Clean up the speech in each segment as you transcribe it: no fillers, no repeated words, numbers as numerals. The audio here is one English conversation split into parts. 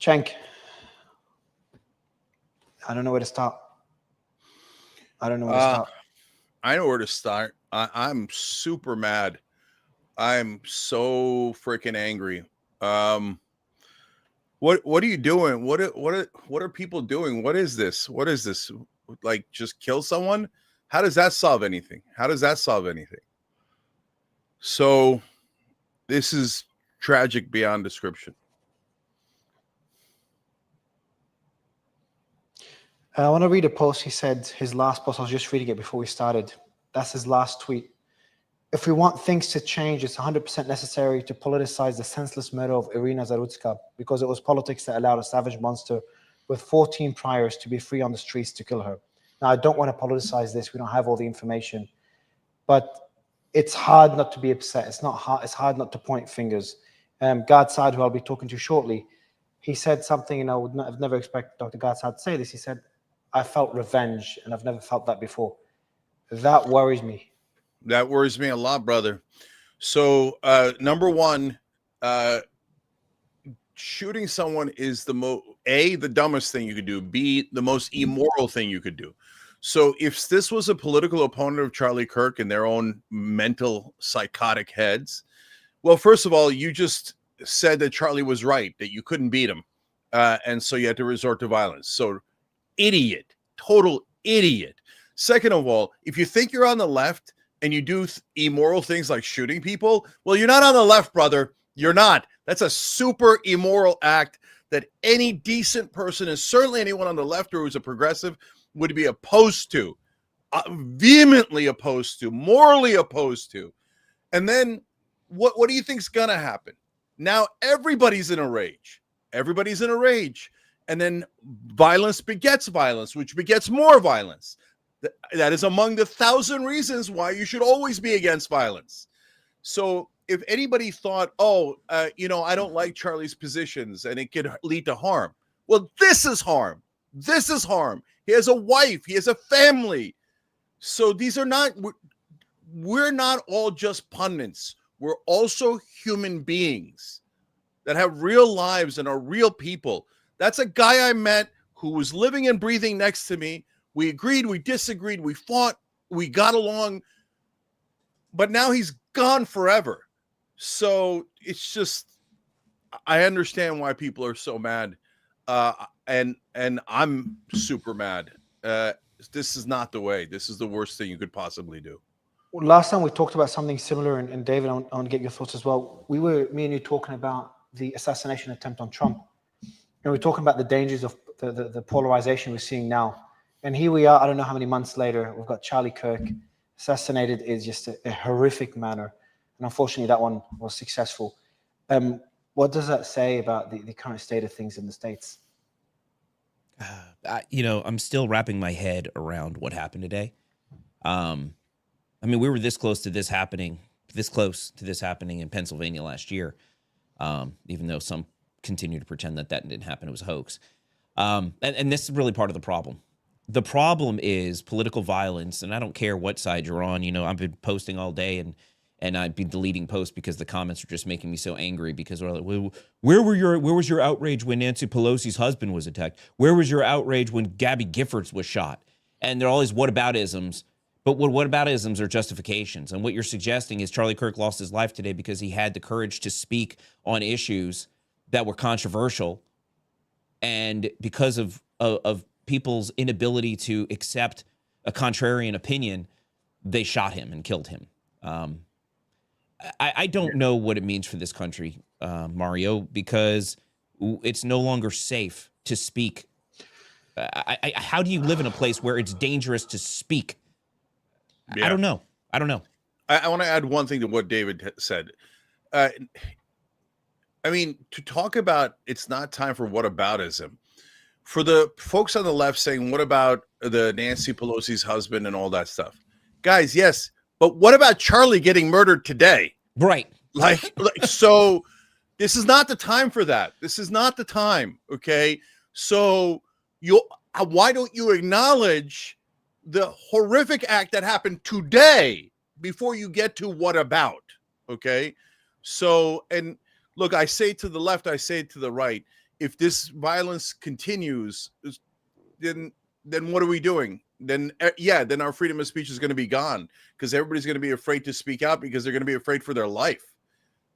Cenk, I don't know where to start. I know where to start. I'm super mad. I'm so freaking angry. What are you doing? What are people doing? What is this? What is this? Like, just kill someone? How does that solve anything? So this is tragic beyond description. I want to read a post. He said, his last post, I was just reading it before we started. That's his last tweet. If we want things to change, it's 100% necessary to politicize the senseless murder of Irina Zarutska, because it was politics that allowed a savage monster with 14 priors to be free on the streets to kill her. Now, I don't want to politicize this. We don't have all the information. But it's hard not to be upset. It's hard not to point fingers. Gad Saad, who I'll be talking to shortly, he said something, and I've never expected Dr. Gad Saad to say this. He said, I felt revenge, and I've never felt that before. That worries me. That worries me a lot, brother. So, number one, shooting someone is the dumbest thing you could do, B, the most immoral thing you could do. So if this was a political opponent of Charlie Kirk in their own mental psychotic heads, well, first of all, you just said that Charlie was right, that you couldn't beat him. And so you had to resort to violence. So idiot, total idiot. Second of all, if you think you're on the left and you do immoral things like shooting people, well, you're not on the left, brother. You're not. That's a super immoral act that any decent person, and certainly anyone on the left or who's a progressive, would be opposed to, vehemently opposed to, morally opposed to. And then what do you think's going to happen? Now everybody's in a rage. And then violence begets violence, which begets more violence. That is among the 1,000 reasons why you should always be against violence. So if anybody thought, I don't like Charlie's positions and it could lead to harm. Well, this is harm. He has a wife. He has a family. So we're not all just pundits. We're also human beings that have real lives and are real people. That's a guy I met who was living and breathing next to me. We agreed, we disagreed, we fought, we got along, but now he's gone forever. So it's just, I understand why people are so mad. And I'm super mad. This is not the way. This is the worst thing you could possibly do. Well, last time we talked about something similar, and David, I want to get your thoughts as well. Me and you talking about the assassination attempt on Trump. And we're talking about the dangers of the polarization we're seeing now. And here we are, I don't know how many months later, we've got Charlie Kirk assassinated in just a horrific manner. And unfortunately, that one was successful. What does that say about the current state of things in the States? I'm still wrapping my head around what happened today. We were this close to this happening in Pennsylvania last year, even though some continue to pretend that didn't happen. It was a hoax. And this is really part of the problem. The problem is political violence, and I don't care what side you're on. I've been posting all day, and I've been deleting posts because the comments are just making me so angry. Because they're like, where was your outrage when Nancy Pelosi's husband was attacked? Where was your outrage when Gabby Giffords was shot? And there are all these whataboutisms, but whataboutisms are justifications. And what you're suggesting is Charlie Kirk lost his life today because he had the courage to speak on issues that were controversial, and because of people's inability to accept a contrarian opinion, they shot him and killed him. I don't know what it means for this country, Mario, because it's no longer safe to speak. How do you live in a place where it's dangerous to speak? Yeah. I don't know. I want to add one thing to what David said. To talk about it's not time for whataboutism. For the folks on the left saying, what about the Nancy Pelosi's husband and all that stuff? Guys, yes, but what about Charlie getting murdered today? Right. So this is not the time for that. This is not the time, okay? So why don't you acknowledge the horrific act that happened today before you get to what about, okay? So, and look, I say to the left, I say to the right, if this violence continues, then what are we doing? Then then our freedom of speech is going to be gone, because everybody's going to be afraid to speak out because they're going to be afraid for their life.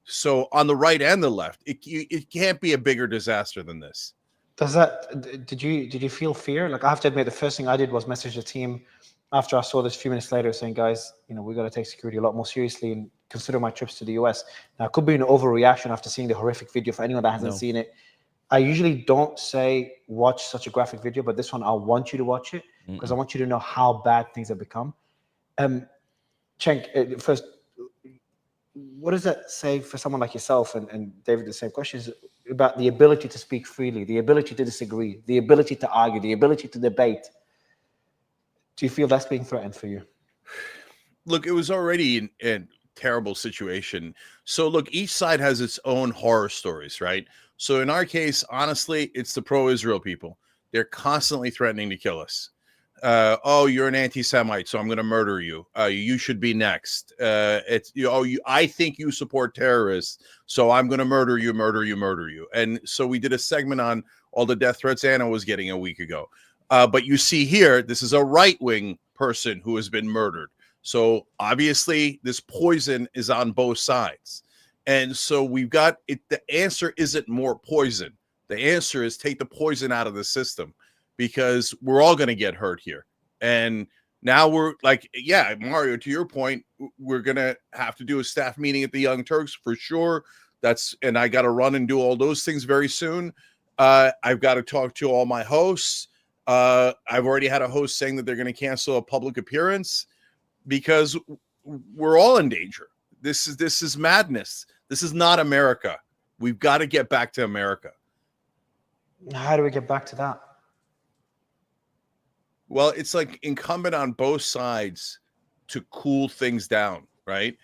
So on the right and the left, it can't be a bigger disaster than this. Did you feel fear? Like, I have to admit, the first thing I did was message the team after I saw this a few minutes later, saying, guys, we got to take security a lot more seriously and consider my trips to the US. Now, it could be an overreaction after seeing the horrific video. For anyone that hasn't seen it, I usually don't say watch such a graphic video, but this one, I want you to watch it because I want you to know how bad things have become. Cenk, first, what does that say for someone like yourself, and David, the same questions about the ability to speak freely, the ability to disagree, the ability to argue, the ability to debate? Do you feel that's being threatened for you? Look, it was already a terrible situation. So look, each side has its own horror stories, right? So in our case, honestly, it's the pro-Israel people. They're constantly threatening to kill us. Oh, you're an anti-Semite, so I'm going to murder you. You should be next. I think you support terrorists, so I'm going to murder you. And so we did a segment on all the death threats Anna was getting a week ago. But you see here, this is a right-wing person who has been murdered. So obviously, this poison is on both sides. And so we've got it. The answer isn't more poison. The answer is take the poison out of the system, because we're all going to get hurt here. And now we're like, yeah, Mario, to your point, we're going to have to do a staff meeting at the Young Turks for sure. And I got to run and do all those things very soon. I've got to talk to all my hosts. I've already had a host saying that they're going to cancel a public appearance because we're all in danger. This is madness. This is not America. We've got to get back to America. How do we get back to that? Well, it's like incumbent on both sides to cool things down, right?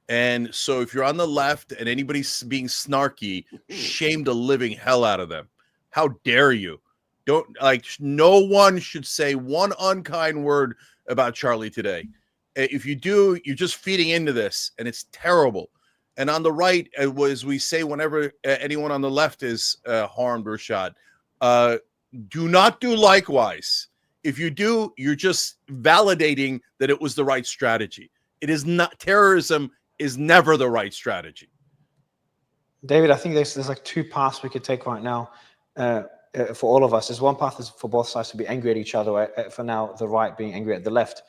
And so if you're on the left and anybody's being snarky, shame the living hell out of them. How dare you? No one should say one unkind word about Charlie today. If you do, you're just feeding into this, and it's terrible. And on the right, as we say whenever anyone on the left is harmed or shot, do not do likewise. If you do, you're just validating that it was the right strategy. It is not. Terrorism is never the right strategy. David, I think there's like two paths we could take right now for all of us. There's one path is for both sides to be angry at each other. For now, the right being angry at the left.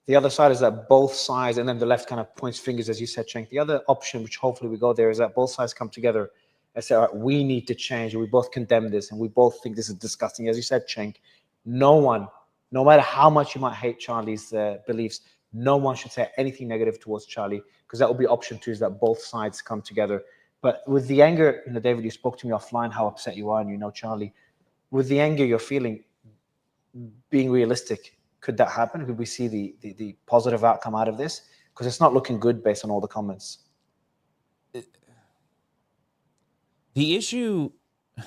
The other side is that both sides, and then the left kind of points fingers, as you said, Cenk. The other option, which hopefully we go there, is that both sides come together and say, all right, we need to change, and we both condemn this, and we both think this is disgusting. As you said, Cenk, no one, no matter how much you might hate Charlie's beliefs, no one should say anything negative towards Charlie, because that will be option two, is that both sides come together. But with the anger, David, you spoke to me offline how upset you are, and Charlie, with the anger you're feeling, being realistic, could that happen? Could we see the positive outcome out of this? Because it's not looking good based on all the comments. The issue, I'm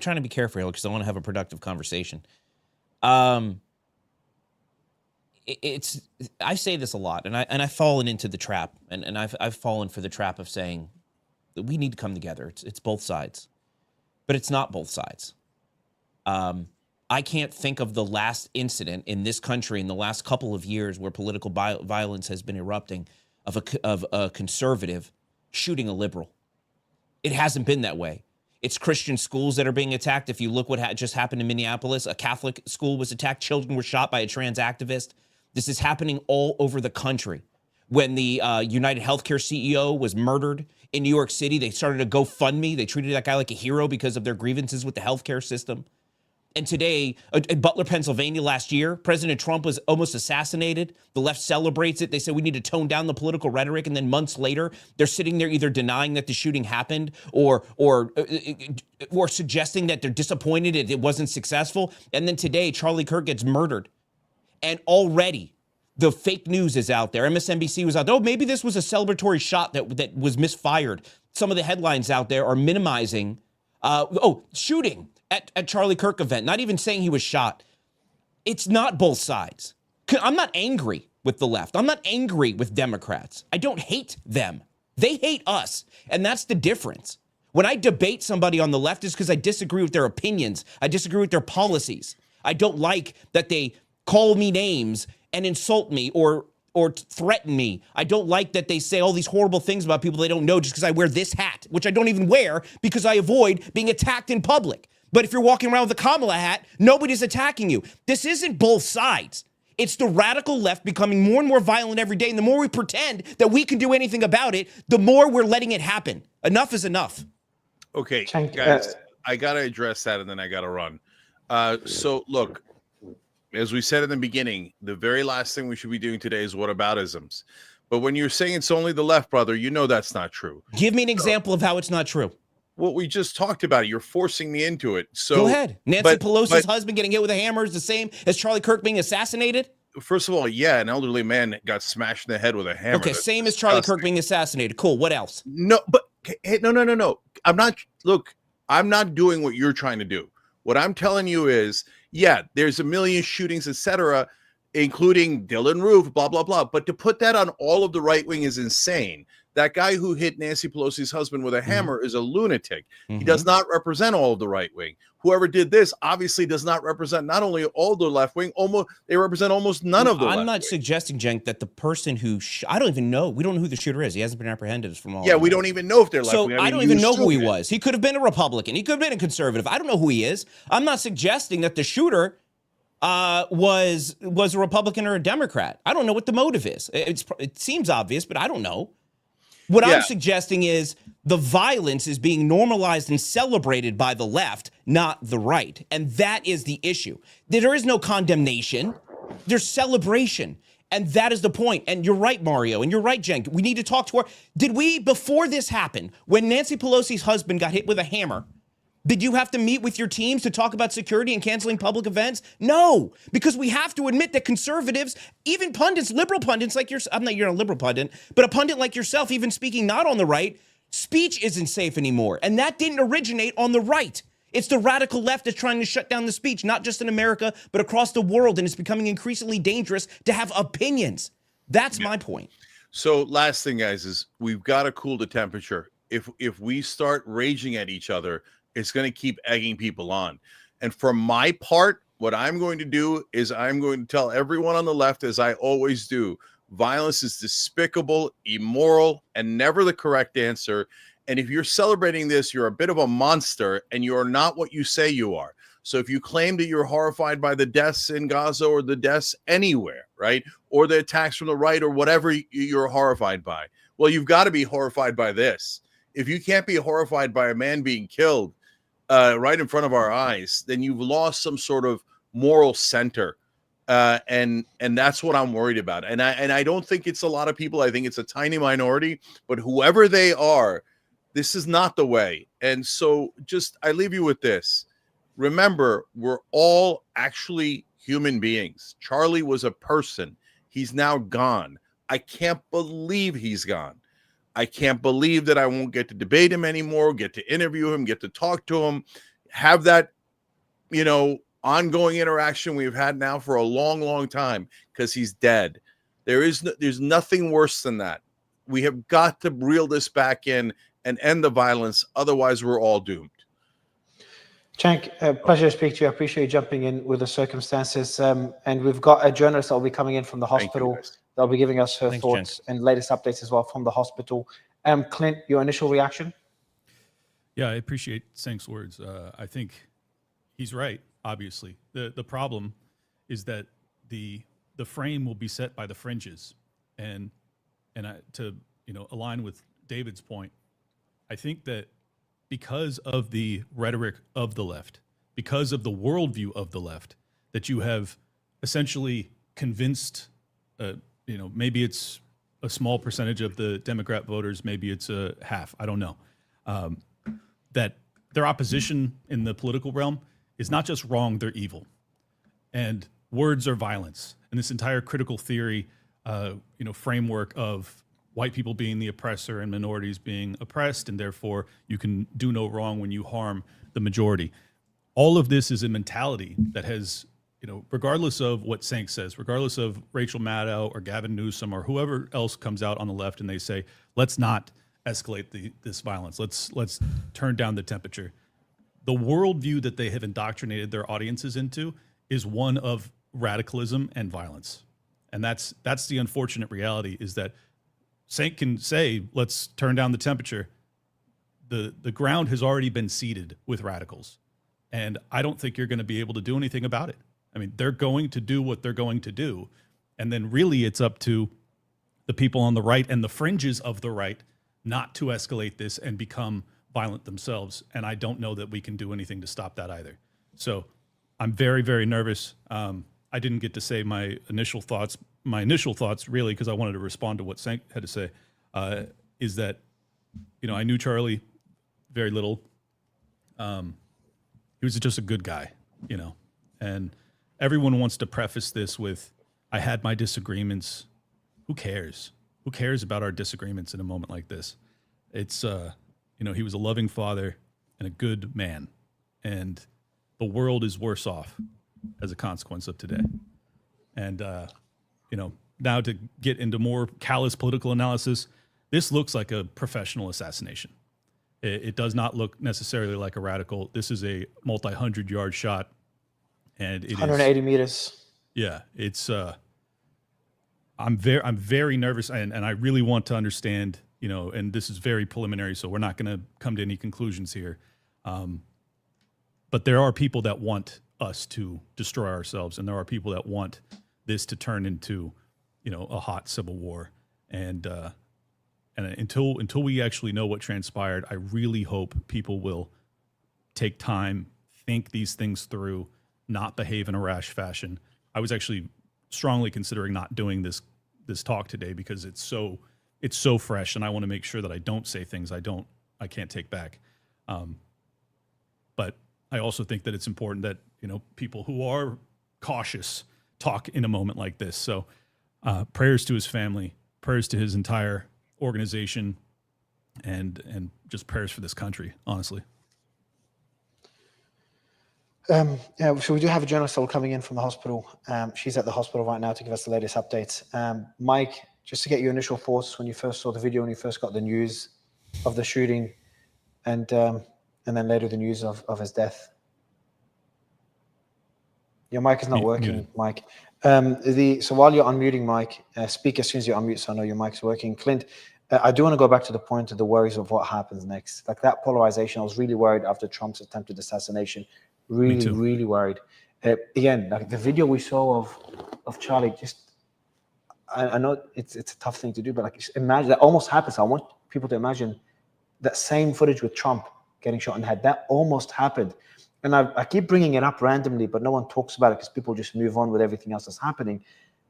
trying to be careful here because I want to have a productive conversation. I say this a lot, and I've fallen into the trap, and I've fallen for the trap of saying that we need to come together. It's both sides, but it's not both sides. I can't think of the last incident in this country in the last couple of years where political violence has been erupting of a conservative shooting a liberal. It hasn't been that way. It's Christian schools that are being attacked. If you look what just happened in Minneapolis, a Catholic school was attacked. Children were shot by a trans activist. This is happening all over the country. When the United Healthcare CEO was murdered in New York City, they started a GoFundMe. They treated that guy like a hero because of their grievances with the healthcare system. And today, in Butler, Pennsylvania last year, President Trump was almost assassinated. The left celebrates it. They say we need to tone down the political rhetoric. And then months later, they're sitting there either denying that the shooting happened or suggesting that they're disappointed it wasn't successful. And then today, Charlie Kirk gets murdered. And already, the fake news is out there. MSNBC was out there. Oh, maybe this was a celebratory shot that was misfired. Some of the headlines out there are minimizing, shooting at Charlie Kirk event, not even saying he was shot. It's not both sides. I'm not angry with the left. I'm not angry with Democrats. I don't hate them. They hate us. And that's the difference. When I debate somebody on the left, it's because I disagree with their opinions. I disagree with their policies. I don't like that they call me names and insult me or threaten me. I don't like that they say all these horrible things about people they don't know just because I wear this hat, which I don't even wear because I avoid being attacked in public. But if you're walking around with a Kamala hat, nobody's attacking you. This isn't both sides. It's the radical left becoming more and more violent every day. And the more we pretend that we can do anything about it, the more we're letting it happen. Enough is enough. Okay, guys, I got to address that and then I got to run. So look, as we said in the beginning, the very last thing we should be doing today is whataboutisms. But when you're saying it's only the left, brother, you know that's not true. Give me an example of how it's not true. Well, we just talked about it. You're forcing me into it. So go ahead. Nancy Pelosi's husband getting hit with a hammer is the same as Charlie Kirk being assassinated? First of all, yeah, an elderly man got smashed in the head with a hammer. Okay, same as Charlie Kirk being assassinated. Cool. What else? No, but hey, no. I'm not doing what you're trying to do. What I'm telling you is, yeah, there's a million shootings, etc., including Dylan Roof, blah, blah, blah. But to put that on all of the right wing is insane. That guy who hit Nancy Pelosi's husband with a hammer is a lunatic. He does not represent all of the right wing. Whoever did this obviously does not represent not only all the left wing, they represent almost none of the left wing. I'm not suggesting, Cenk, that the person who I don't even know. We don't know who the shooter is. He hasn't been apprehended from all. Yeah, we don't even know if they're left wing. I don't even know who he was. He could have been a Republican. He could have been a conservative. I don't know who he is. I'm not suggesting that the shooter was a Republican or a Democrat. I don't know what the motive is. It seems obvious, but I don't know. What I'm suggesting is the violence is being normalized and celebrated by the left, not the right. And that is the issue. There is no condemnation. There's celebration. And that is the point. And you're right, Mario, and you're right, Cenk. We need to talk to did we, before this happened, when Nancy Pelosi's husband got hit with a hammer, did you have to meet with your teams to talk about security and canceling public events? No, because we have to admit that conservatives, even pundits, liberal pundits like yourself, you're not a liberal pundit, but a pundit like yourself, even speaking not on the right, speech isn't safe anymore. And that didn't originate on the right. It's the radical left that's trying to shut down the speech, not just in America, but across the world. And it's becoming increasingly dangerous to have opinions. That's my point. So last thing, guys, is we've got to cool the temperature. If we start raging at each other, it's going to keep egging people on. And for my part, what I'm going to do is I'm going to tell everyone on the left, as I always do, violence is despicable, immoral, and never the correct answer. And if you're celebrating this, you're a bit of a monster, and you are not what you say you are. So if you claim that you're horrified by the deaths in Gaza or the deaths anywhere, right, or the attacks from the right or whatever you're horrified by, well, you've got to be horrified by this. If you can't be horrified by a man being killed right in front of our eyes, then you've lost some sort of moral center. And that's what I'm worried about. And I don't think it's a lot of people. I think it's a tiny minority, but whoever they are, this is not the way. And so I leave you with this. Remember, we're all actually human beings. Charlie was a person. He's now gone. I can't believe he's gone. I can't believe that I won't get to debate him anymore, get to interview him, get to talk to him, have that, ongoing interaction we've had now for a long, long time, because he's dead. There's nothing worse than that. We have got to reel this back in and end the violence. Otherwise, we're all doomed. Cenk, pleasure to speak to you. I appreciate you jumping in with the circumstances. And we've got a journalist that will be coming in from the hospital. They'll be giving us her thoughts and latest updates as well from the hospital. Clint, your initial reaction? Yeah, I appreciate Cenk's words. I think he's right, obviously. The problem is that the frame will be set by the fringes. And to align with David's point, I think that because of the rhetoric of the left, because of the worldview of the left, that you have essentially convinced maybe it's a small percentage of the Democrat voters, maybe it's a half, I don't know, that their opposition in the political realm is not just wrong, they're evil. And words are violence. And this entire critical theory, framework of white people being the oppressor and minorities being oppressed, and therefore you can do no wrong when you harm the majority. All of this is a mentality that has, regardless of what Cenk says, regardless of Rachel Maddow or Gavin Newsom or whoever else comes out on the left and they say, let's not escalate this violence. Let's turn down the temperature. The worldview that they have indoctrinated their audiences into is one of radicalism and violence. And that's the unfortunate reality, is that Cenk can say, let's turn down the temperature. The ground has already been seeded with radicals. And I don't think you're going to be able to do anything about it. I mean, they're going to do what they're going to do. And then really it's up to the people on the right and the fringes of the right not to escalate this and become violent themselves. And I don't know that we can do anything to stop that either. So I'm very, very nervous. I didn't get to say my initial thoughts. My initial thoughts, really, because I wanted to respond to what Cenk had to say, is that, I knew Charlie very little. He was just a good guy, and everyone wants to preface this with, I had my disagreements. Who cares? Who cares about our disagreements in a moment like this? It's, he was a loving father and a good man, and the world is worse off as a consequence of today. And, now to get into more callous political analysis, this looks like a professional assassination. It does not look necessarily like a radical. This is a multi-100-yard shot, and it 180 meters. Yeah, it's. I'm very nervous, and I really want to understand. And this is very preliminary, so we're not going to come to any conclusions here. But there are people that want us to destroy ourselves, and there are people that want this to turn into, a hot civil war. And until we actually know what transpired, I really hope people will take time, think these things through, not behave in a rash fashion. I was actually strongly considering not doing this talk today because it's so fresh, and I want to make sure that I don't say things I can't take back. But I also think that it's important that people who are cautious talk in a moment like this. So prayers to his family, prayers to his entire organization, and just prayers for this country, honestly. So we do have a journalist still coming in from the hospital. She's at the hospital right now to give us the latest updates. Mike, just to get your initial thoughts when you first saw the video, when you first got the news of the shooting, and then later the news of his death. Your mic is not working, muted. Mike. So while you're unmuting, Mike, speak as soon as you unmute, so I know your mic's working. Clint, I do want to go back to the point of the worries of what happens next. Like that polarization, I was really worried after Trump's attempted assassination. Really worried. Again, like the video we saw of Charlie, just I know it's a tough thing to do, but like imagine that almost happens. I want people to imagine that same footage with Trump getting shot in the head. That almost happened. And I keep bringing it up randomly, but no one talks about it because people just move on with everything else that's happening.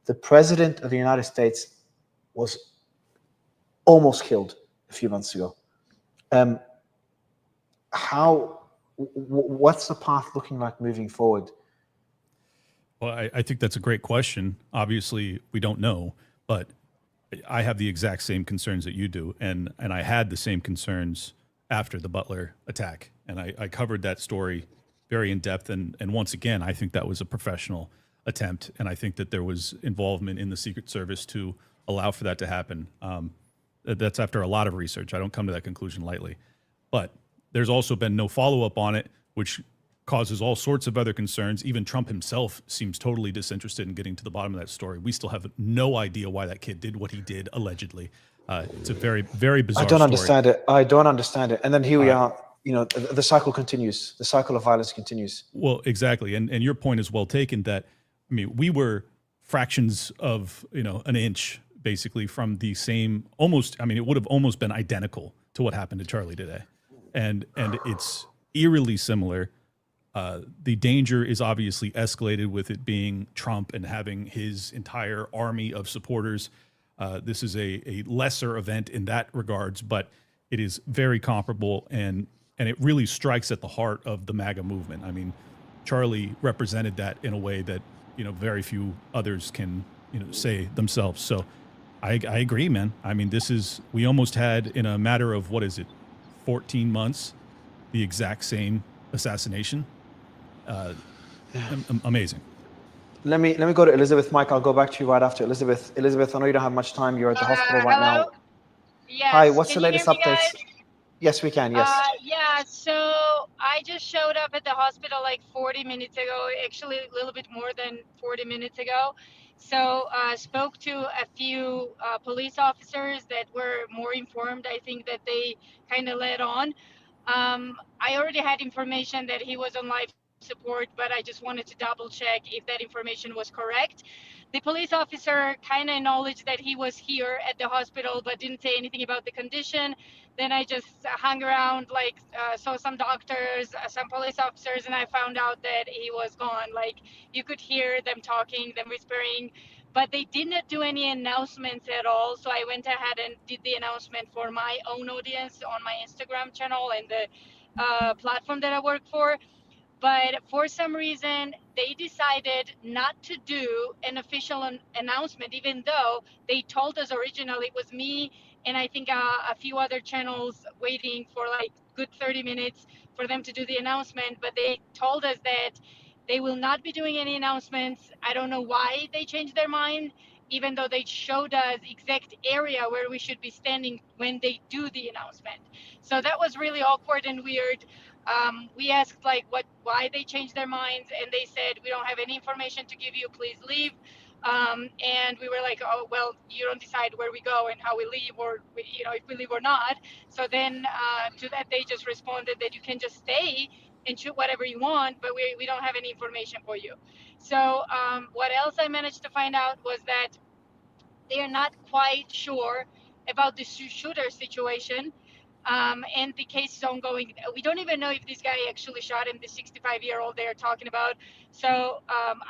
The president of the United States was almost killed a few months ago. What's the path looking like moving forward? Well, I think that's a great question. Obviously, we don't know, but I have the exact same concerns that you do. And I had the same concerns after the Butler attack. And I covered that story very in depth. And once again, I think that was a professional attempt. And I think that there was involvement in the Secret Service to allow for that to happen. That's after a lot of research. I don't come to that conclusion lightly. But there's also been no follow-up on it, which causes all sorts of other concerns. Even Trump himself seems totally disinterested in getting to the bottom of that story. We still have no idea why that kid did what he did, allegedly. It's a very, very bizarre story. I don't understand it. And then here we are. The cycle continues. The cycle of violence continues. Well, exactly. And your point is well taken that, we were fractions of, an inch basically from the same, it would have almost been identical to what happened to Charlie today. And it's eerily similar. The danger is obviously escalated with it being Trump and having his entire army of supporters. This is a lesser event in that regards, but it is very comparable, and it really strikes at the heart of the MAGA movement. Charlie represented that in a way that very few others can say themselves. So I agree, man. We almost had, in a matter of 14 months, the exact same assassination. Amazing. Let me go to Elizabeth. Mike, I'll go back to you right after. Elizabeth, I know you don't have much time. You're at the hospital right now. Hi, Yes, what's can the you hear latest me, updates? guys? Yes, we can. Yes. Yeah, so I just showed up at the hospital like 40 minutes ago, actually a little bit more than 40 minutes ago. So spoke to a few police officers that were more informed. I think that they kind of led on. I already had information that he was on life support, but I just wanted to double check if that information was correct. The police officer kind of acknowledged that he was here at the hospital, but didn't say anything about the condition. Then I just hung around, like, saw some doctors, some police officers, and I found out that he was gone. Like, you could hear them talking, them whispering, but they did not do any announcements at all. So I went ahead and did the announcement for my own audience on my Instagram channel and the platform that I work for. But for some reason, they decided not to do an official announcement, even though they told us originally it was me and I think a few other channels waiting for like good 30 minutes for them to do the announcement. But they told us that they will not be doing any announcements. I don't know why they changed their mind, even though they showed us exact area where we should be standing when they do the announcement. So that was really awkward and weird. We asked like why they changed their minds, and they said we don't have any information to give you. Please leave. And we were like, oh well, you don't decide where we go and how we leave, or if we leave or not. So then to that they just responded that you can just stay and shoot whatever you want, but we don't have any information for you. So what else I managed to find out was that they are not quite sure about the shooter situation, and the case is ongoing. We don't even know if this guy actually shot him, the 65-year-old they're talking about. So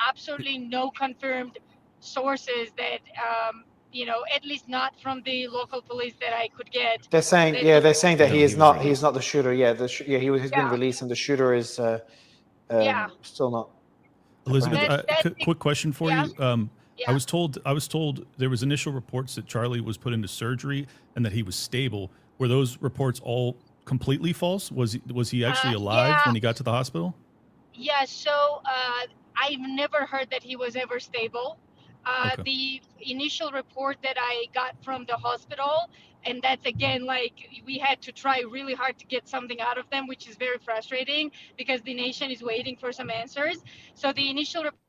absolutely no confirmed sources that, at least not from the local police that I could get. They're saying, That yeah, he, they're saying that No, he he is was not. He's released. not the shooter. Yeah, he's been yeah, released, and the shooter is yeah, still not Elizabeth, apprehended. that's quick question for yeah, you. I yeah. was told there was initial reports that Charlie was put into surgery and that he was stable. Were those reports all completely false? Was he actually alive Yeah, when he got to the hospital? yeah, so I've never heard that he was ever stable. Okay. The initial report that I got from the hospital, and that's again like we had to try really hard to get something out of them, which is very frustrating because the nation is waiting for some answers. So the initial report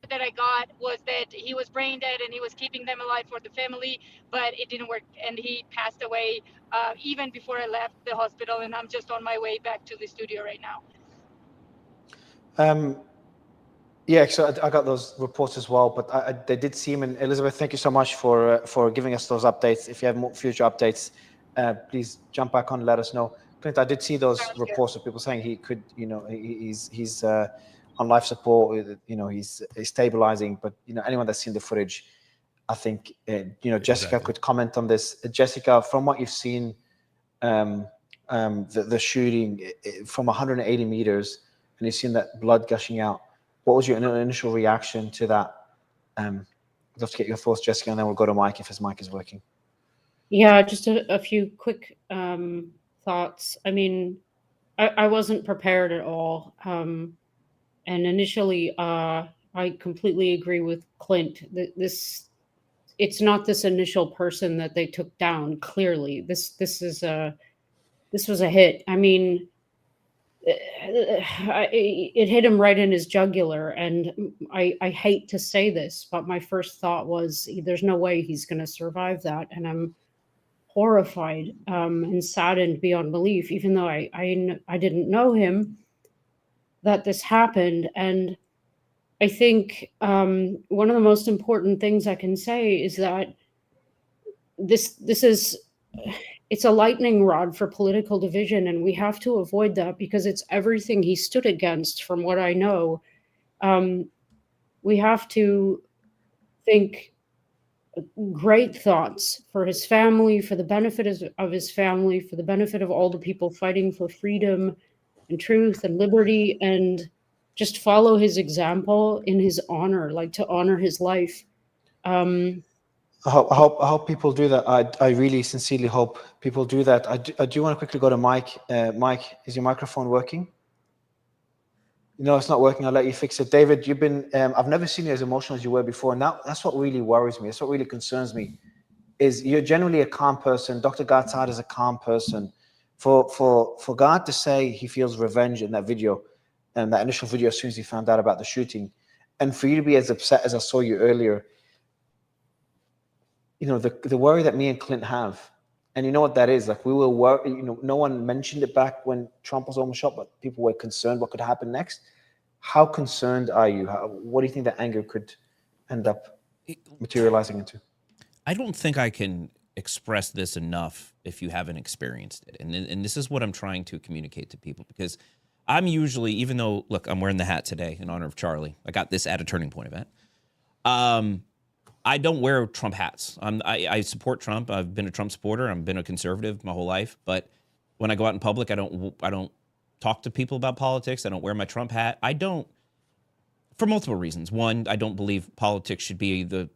that I got was that he was brain dead and he was keeping them alive for the family, but it didn't work and he passed away even before I left the hospital. And I'm just on my way back to the studio right now. Yeah, so I got those reports as well, but they did seem. And Elizabeth, thank you so much for giving us those updates. If you have more future updates, please jump back on and let us know. Clint, I did see those Sounds good. reports of people saying he could, he's on life support. He's stabilizing, but anyone that's seen the footage, I think Jessica Exactly. could comment on this. Jessica, from what you've seen, the shooting from 180 meters, and you've seen that blood gushing out. What was your initial reaction to that? I'd love to get your thoughts, Jessica, and then we'll go to Mike if his mic is working. Yeah, just a few quick thoughts. I mean, I wasn't prepared at all. And initially, I completely agree with Clint. It's not this initial person that they took down. Clearly, this was a hit. I mean, it hit him right in his jugular, and I hate to say this, but my first thought was, there's no way he's going to survive that, and I'm horrified and saddened beyond belief, even though I didn't know him, that this happened. And I think one of the most important things I can say is that this is it's a lightning rod for political division, and we have to avoid that because it's everything he stood against. From what I know, we have to think great thoughts for his family, for the benefit of his family, for the benefit of all the people fighting for freedom and truth and liberty, and just follow his example in his honor, like to honor his life. I hope people do that. I really sincerely hope people do that. I do want to quickly go to Mike. Mike, is your microphone working? No, it's not working. I'll let you fix it. David, I've never seen you as emotional as you were before. And that's what really worries me. That's what really concerns me. is you're generally a calm person. Dr. Gatzad is a calm person. For God to say he feels revenge in that video, and that initial video as soon as he found out about the shooting, and for you to be as upset as I saw you earlier, you know, the worry that me and Clint have, and you know what that is, like we were worried, you know, no one mentioned it back when Trump was almost shot, but people were concerned what could happen next. How concerned are you? What do you think that anger could end up materializing into? I don't think I can express this enough if you haven't experienced it. And this is what I'm trying to communicate to people, because I'm usually, even though, look, I'm wearing the hat today in honor of Charlie. I got this at a Turning Point event. I don't wear Trump hats. I support Trump. I've been a Trump supporter. I've been a conservative my whole life. But when I go out in public, I don't talk to people about politics. I don't wear my Trump hat. I don't, for multiple reasons. One, I don't believe politics should be the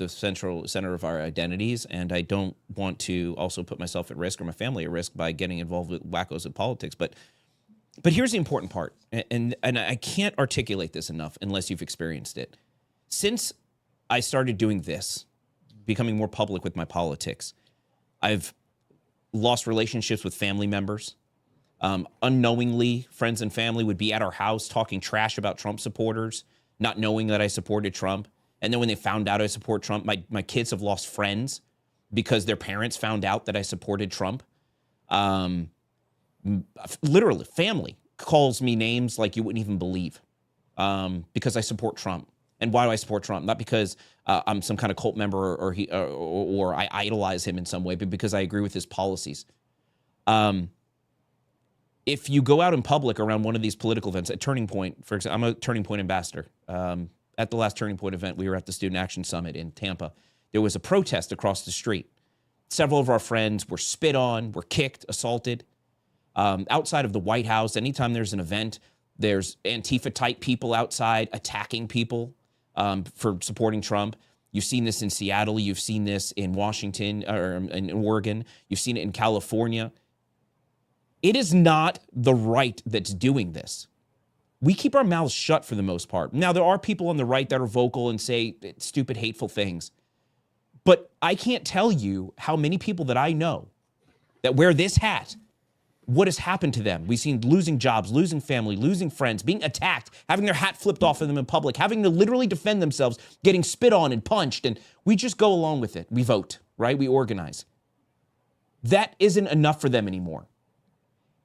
center of our identities, and I don't want to also put myself at risk or my family at risk by getting involved with wackos of politics. But here's the important part, and I can't articulate this enough unless you've experienced it. Since I started doing this, becoming more public with my politics, I've lost relationships with family members. Unknowingly, friends and family would be at our house talking trash about Trump supporters, not knowing that I supported Trump. And then when they found out I support Trump, my kids have lost friends because their parents found out that I supported Trump. Literally, family calls me names like you wouldn't even believe because I support Trump. And why do I support Trump? Not because I'm some kind of cult member or I idolize him in some way, but because I agree with his policies. If you go out in public around one of these political events, at Turning Point, for example, I'm a Turning Point ambassador. At the last Turning Point event, we were at the Student Action Summit in Tampa. There was a protest across the street. Several of our friends were spit on, were kicked, assaulted. Outside of the White House, anytime there's an event, there's Antifa-type people outside attacking people for supporting Trump. You've seen this in Seattle. You've seen this in Washington or in Oregon. You've seen it in California. It is not the right that's doing this. We keep our mouths shut for the most part. Now, there are people on the right that are vocal and say stupid, hateful things. But I can't tell you how many people that I know that wear this hat, what has happened to them. We've seen losing jobs, losing family, losing friends, being attacked, having their hat flipped off of them in public, having to literally defend themselves, getting spit on and punched. And we just go along with it. We vote, right? We organize. That isn't enough for them anymore.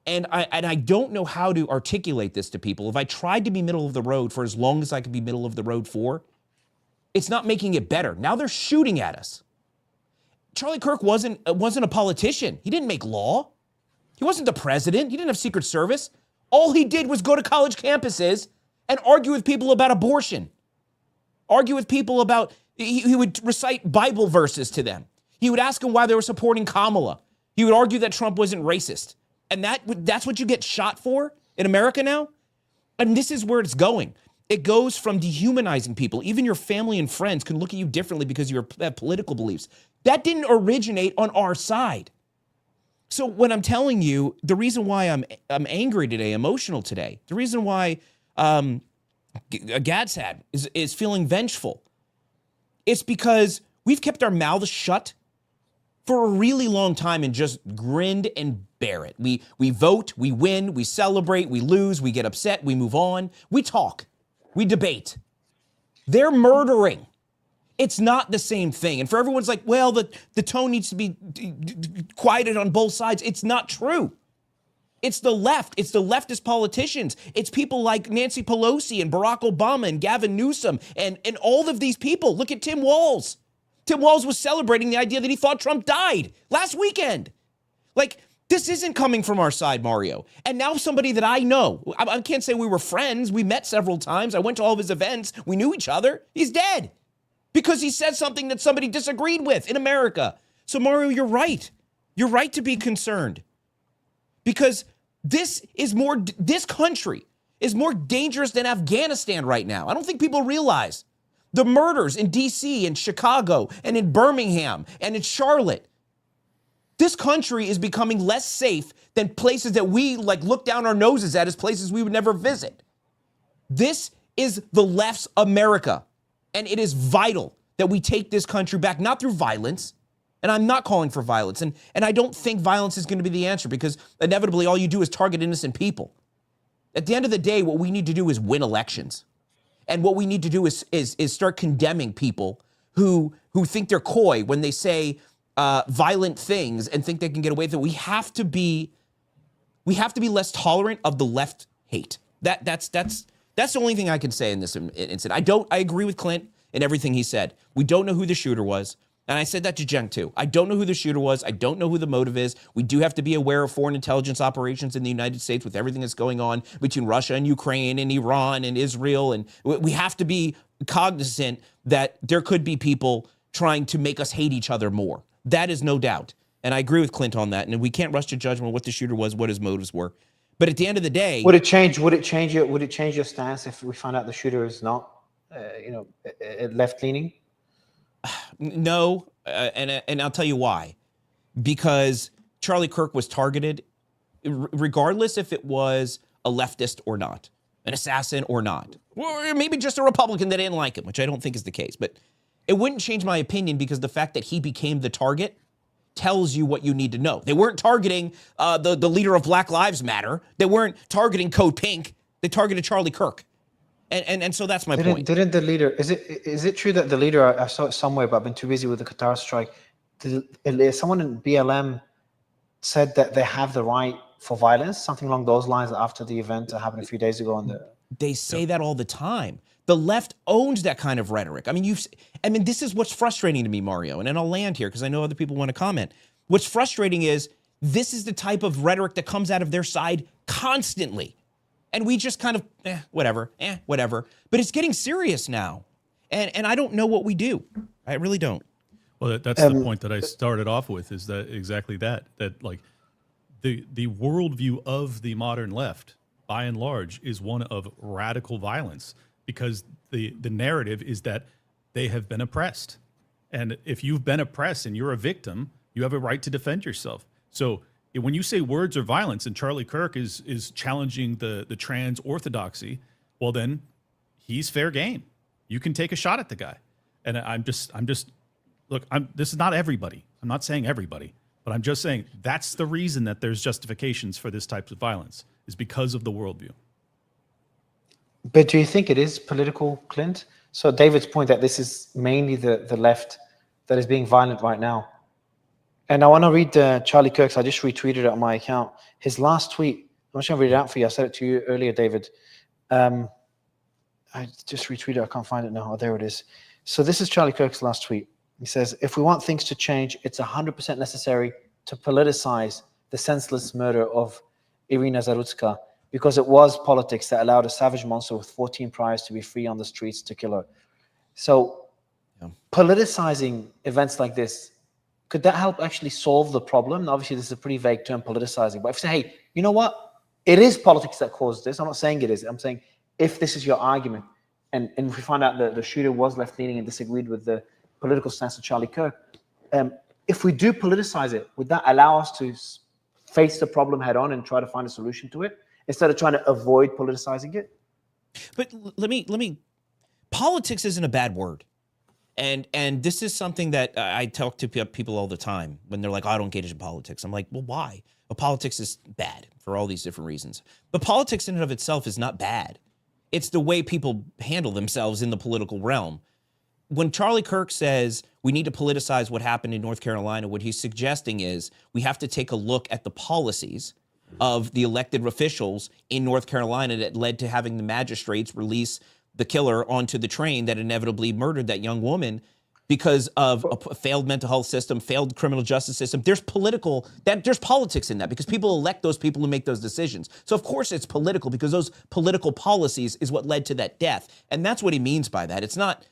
And I don't know how to articulate this to people. If I tried to be middle of the road for as long as I could be middle of the road for, it's not making it better. Now they're shooting at us. Charlie Kirk wasn't a politician. He didn't make law. He wasn't the president. He didn't have Secret Service. All he did was go to college campuses and argue with people about abortion. Argue with people about, he would recite Bible verses to them. He would ask them why they were supporting Kamala. He would argue that Trump wasn't racist. And that's what you get shot for in America now? And this is where it's going. It goes from dehumanizing people. Even your family and friends can look at you differently because you have political beliefs. That didn't originate on our side. So when I'm telling you, the reason why I'm angry today, emotional today, the reason why Gadsad is feeling vengeful, it's because we've kept our mouths shut for a really long time and just grinned and bear it. We vote, we win, we celebrate, we lose, we get upset, we move on, we talk, we debate. They're murdering. It's not the same thing. And for everyone's like, well, the tone needs to be quieted on both sides. It's not true. It's the left. It's the leftist politicians. It's people like Nancy Pelosi and Barack Obama and Gavin Newsom and all of these people. Look at Tim Walz. Tim Walz was celebrating the idea that he thought Trump died last weekend. Like, this isn't coming from our side, Mario. And now somebody that I know, I can't say we were friends. We met several times. I went to all of his events. We knew each other. He's dead because he said something that somebody disagreed with in America. So, Mario, you're right. You're right to be concerned because this country is more dangerous than Afghanistan right now. I don't think people realize the murders in D.C. and Chicago and in Birmingham and in Charlotte. This country is becoming less safe than places that we look down our noses at as places we would never visit. This is the left's America, and it is vital that we take this country back, not through violence. And I'm not calling for violence. And I don't think violence is going to be the answer, because inevitably all you do is target innocent people. At the end of the day, what we need to do is win elections. And what we need to do is start condemning people who think they're coy when they say violent things and think they can get away with it. We have to be less tolerant of the left hate. That's the only thing I can say in this incident. I agree with Clint in everything he said. We don't know who the shooter was. And I said that to Jen too. I don't know who the shooter was. I don't know who the motive is. We do have to be aware of foreign intelligence operations in the United States with everything that's going on between Russia and Ukraine and Iran and Israel. And we have to be cognizant that there could be people trying to make us hate each other more. That is no doubt. And I agree with Clint on that. And we can't rush to judgment what the shooter was, what his motives were. But at the end of the day, would it change your stance if we find out the shooter is not, left leaning? No, and I'll tell you why. Because Charlie Kirk was targeted, regardless if it was a leftist or not, an assassin or not, or maybe just a Republican that didn't like him, which I don't think is the case. But it wouldn't change my opinion, because the fact that he became the target tells you what you need to know. They weren't targeting the leader of Black Lives Matter. They weren't targeting Code Pink. They targeted Charlie Kirk. And so that's my point. Didn't the leader, is it true that the leader, I saw it somewhere, but I've been too busy with the Qatar strike, someone in BLM said that they have the right for violence, something along those lines, after the event that happened a few days ago They say that all the time. The left owns that kind of rhetoric. I mean, this is what's frustrating to me, Mario, and then I'll land here because I know other people want to comment. What's frustrating is this is the type of rhetoric that comes out of their side constantly. And we just kind of, whatever. But it's getting serious now. And I don't know what we do. I really don't. Well, that's the point that I started off with, is that exactly that like the worldview of the modern left, by and large, is one of radical violence, because the narrative is that they have been oppressed. And if you've been oppressed and you're a victim, you have a right to defend yourself. So when you say words are violence, and Charlie Kirk is challenging the trans orthodoxy, well, then he's fair game. You can take a shot at the guy. And I'm just look, this is not everybody. I'm not saying everybody, but I'm just saying that's the reason that there's justifications for this type of violence, is because of the worldview. But do you think it is political, Clint? So David's point that this is mainly the left that is being violent right now. And I want to read Charlie Kirk's. I just retweeted it on my account. His last tweet. I'm just going to read it out for you. I said it to you earlier, David. I just retweeted it. I can't find it now. Oh, there it is. So this is Charlie Kirk's last tweet. He says, "If we want things to change, it's 100% necessary to politicize the senseless murder of Irina Zarutska, because it was politics that allowed a savage monster with 14 priors to be free on the streets to kill her." So politicizing events like this, could that help actually solve the problem? And obviously, this is a pretty vague term, politicizing. But if you say, hey, you know what? It is politics that caused this. I'm not saying it is. I'm saying if this is your argument, and if we find out that the shooter was left-leaning and disagreed with the political stance of Charlie Kirk, if we do politicize it, would that allow us to face the problem head-on and try to find a solution to it, instead of trying to avoid politicizing it? But let me politics isn't a bad word. And this is something that I talk to people all the time when they're like, oh, I don't engage in politics. I'm like, well, why? Well, politics is bad for all these different reasons. But politics in and of itself is not bad. It's the way people handle themselves in the political realm. When Charlie Kirk says we need to politicize what happened in North Carolina, what he's suggesting is we have to take a look at the policies of the elected officials in North Carolina that led to having the magistrates release the killer onto the train that inevitably murdered that young woman because of a failed mental health system, failed criminal justice system. There's politics in that, because people elect those people who make those decisions. So of course it's political, because those political policies is what led to that death. And that's what he means by that. It's not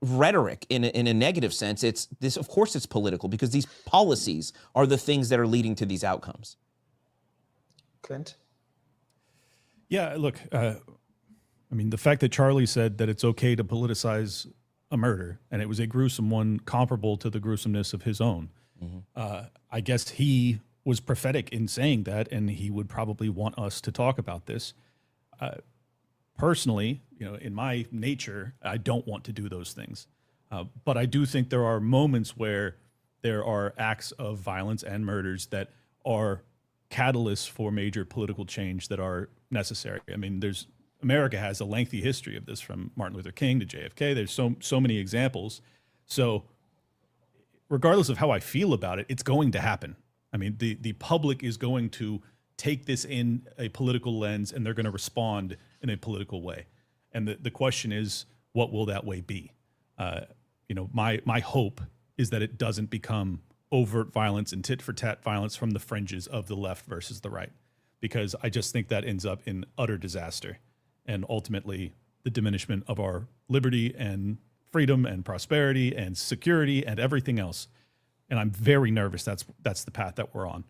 rhetoric in a negative sense. It's this, of course it's political, because these policies are the things that are leading to these outcomes. Clint? Yeah, look, I mean, the fact that Charlie said that it's okay to politicize a murder, and it was a gruesome one comparable to the gruesomeness of his own, I guess he was prophetic in saying that, and he would probably want us to talk about this. Personally, in my nature, I don't want to do those things. But I do think there are moments where there are acts of violence and murders that are catalysts for major political change that are necessary. I mean, America has a lengthy history of this, from Martin Luther King to JFK. There's so many examples. So regardless of how I feel about it, it's going to happen. I mean, the public is going to take this in a political lens, and they're going to respond in a political way. And the question is, what will that way be? My hope is that it doesn't become overt violence and tit for tat violence from the fringes of the left versus the right, because I just think that ends up in utter disaster and ultimately the diminishment of our liberty and freedom and prosperity and security and everything else. And I'm very nervous that's the path that we're on.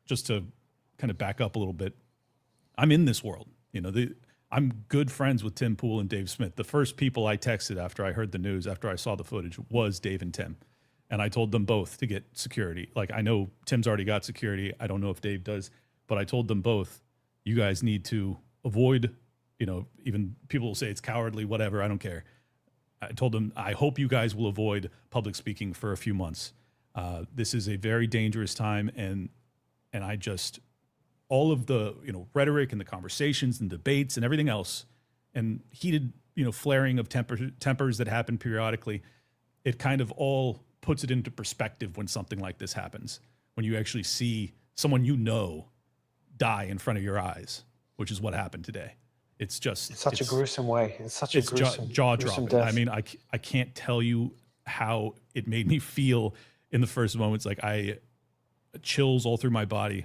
Just to kind of back up a little bit, I'm in this world. I'm good friends with Tim Pool and Dave Smith. The first people I texted after I heard the news, after I saw the footage, was Dave and Tim. And I told them both to get security. Like, I know Tim's already got security. I don't know if Dave does, but I told them both, you guys need to avoid, even people will say it's cowardly, whatever, I don't care. I told them, I hope you guys will avoid public speaking for a few months. This is a very dangerous time, and I just, all of the rhetoric and the conversations and debates and everything else, and heated flaring of tempers that happen periodically, it kind of all puts it into perspective when something like this happens, when you actually see someone die in front of your eyes, which is what happened today. It's such a gruesome way. It's such a gruesome, jaw-dropping. death. I mean, I can't tell you how it made me feel in the first moments. Like, chills all through my body.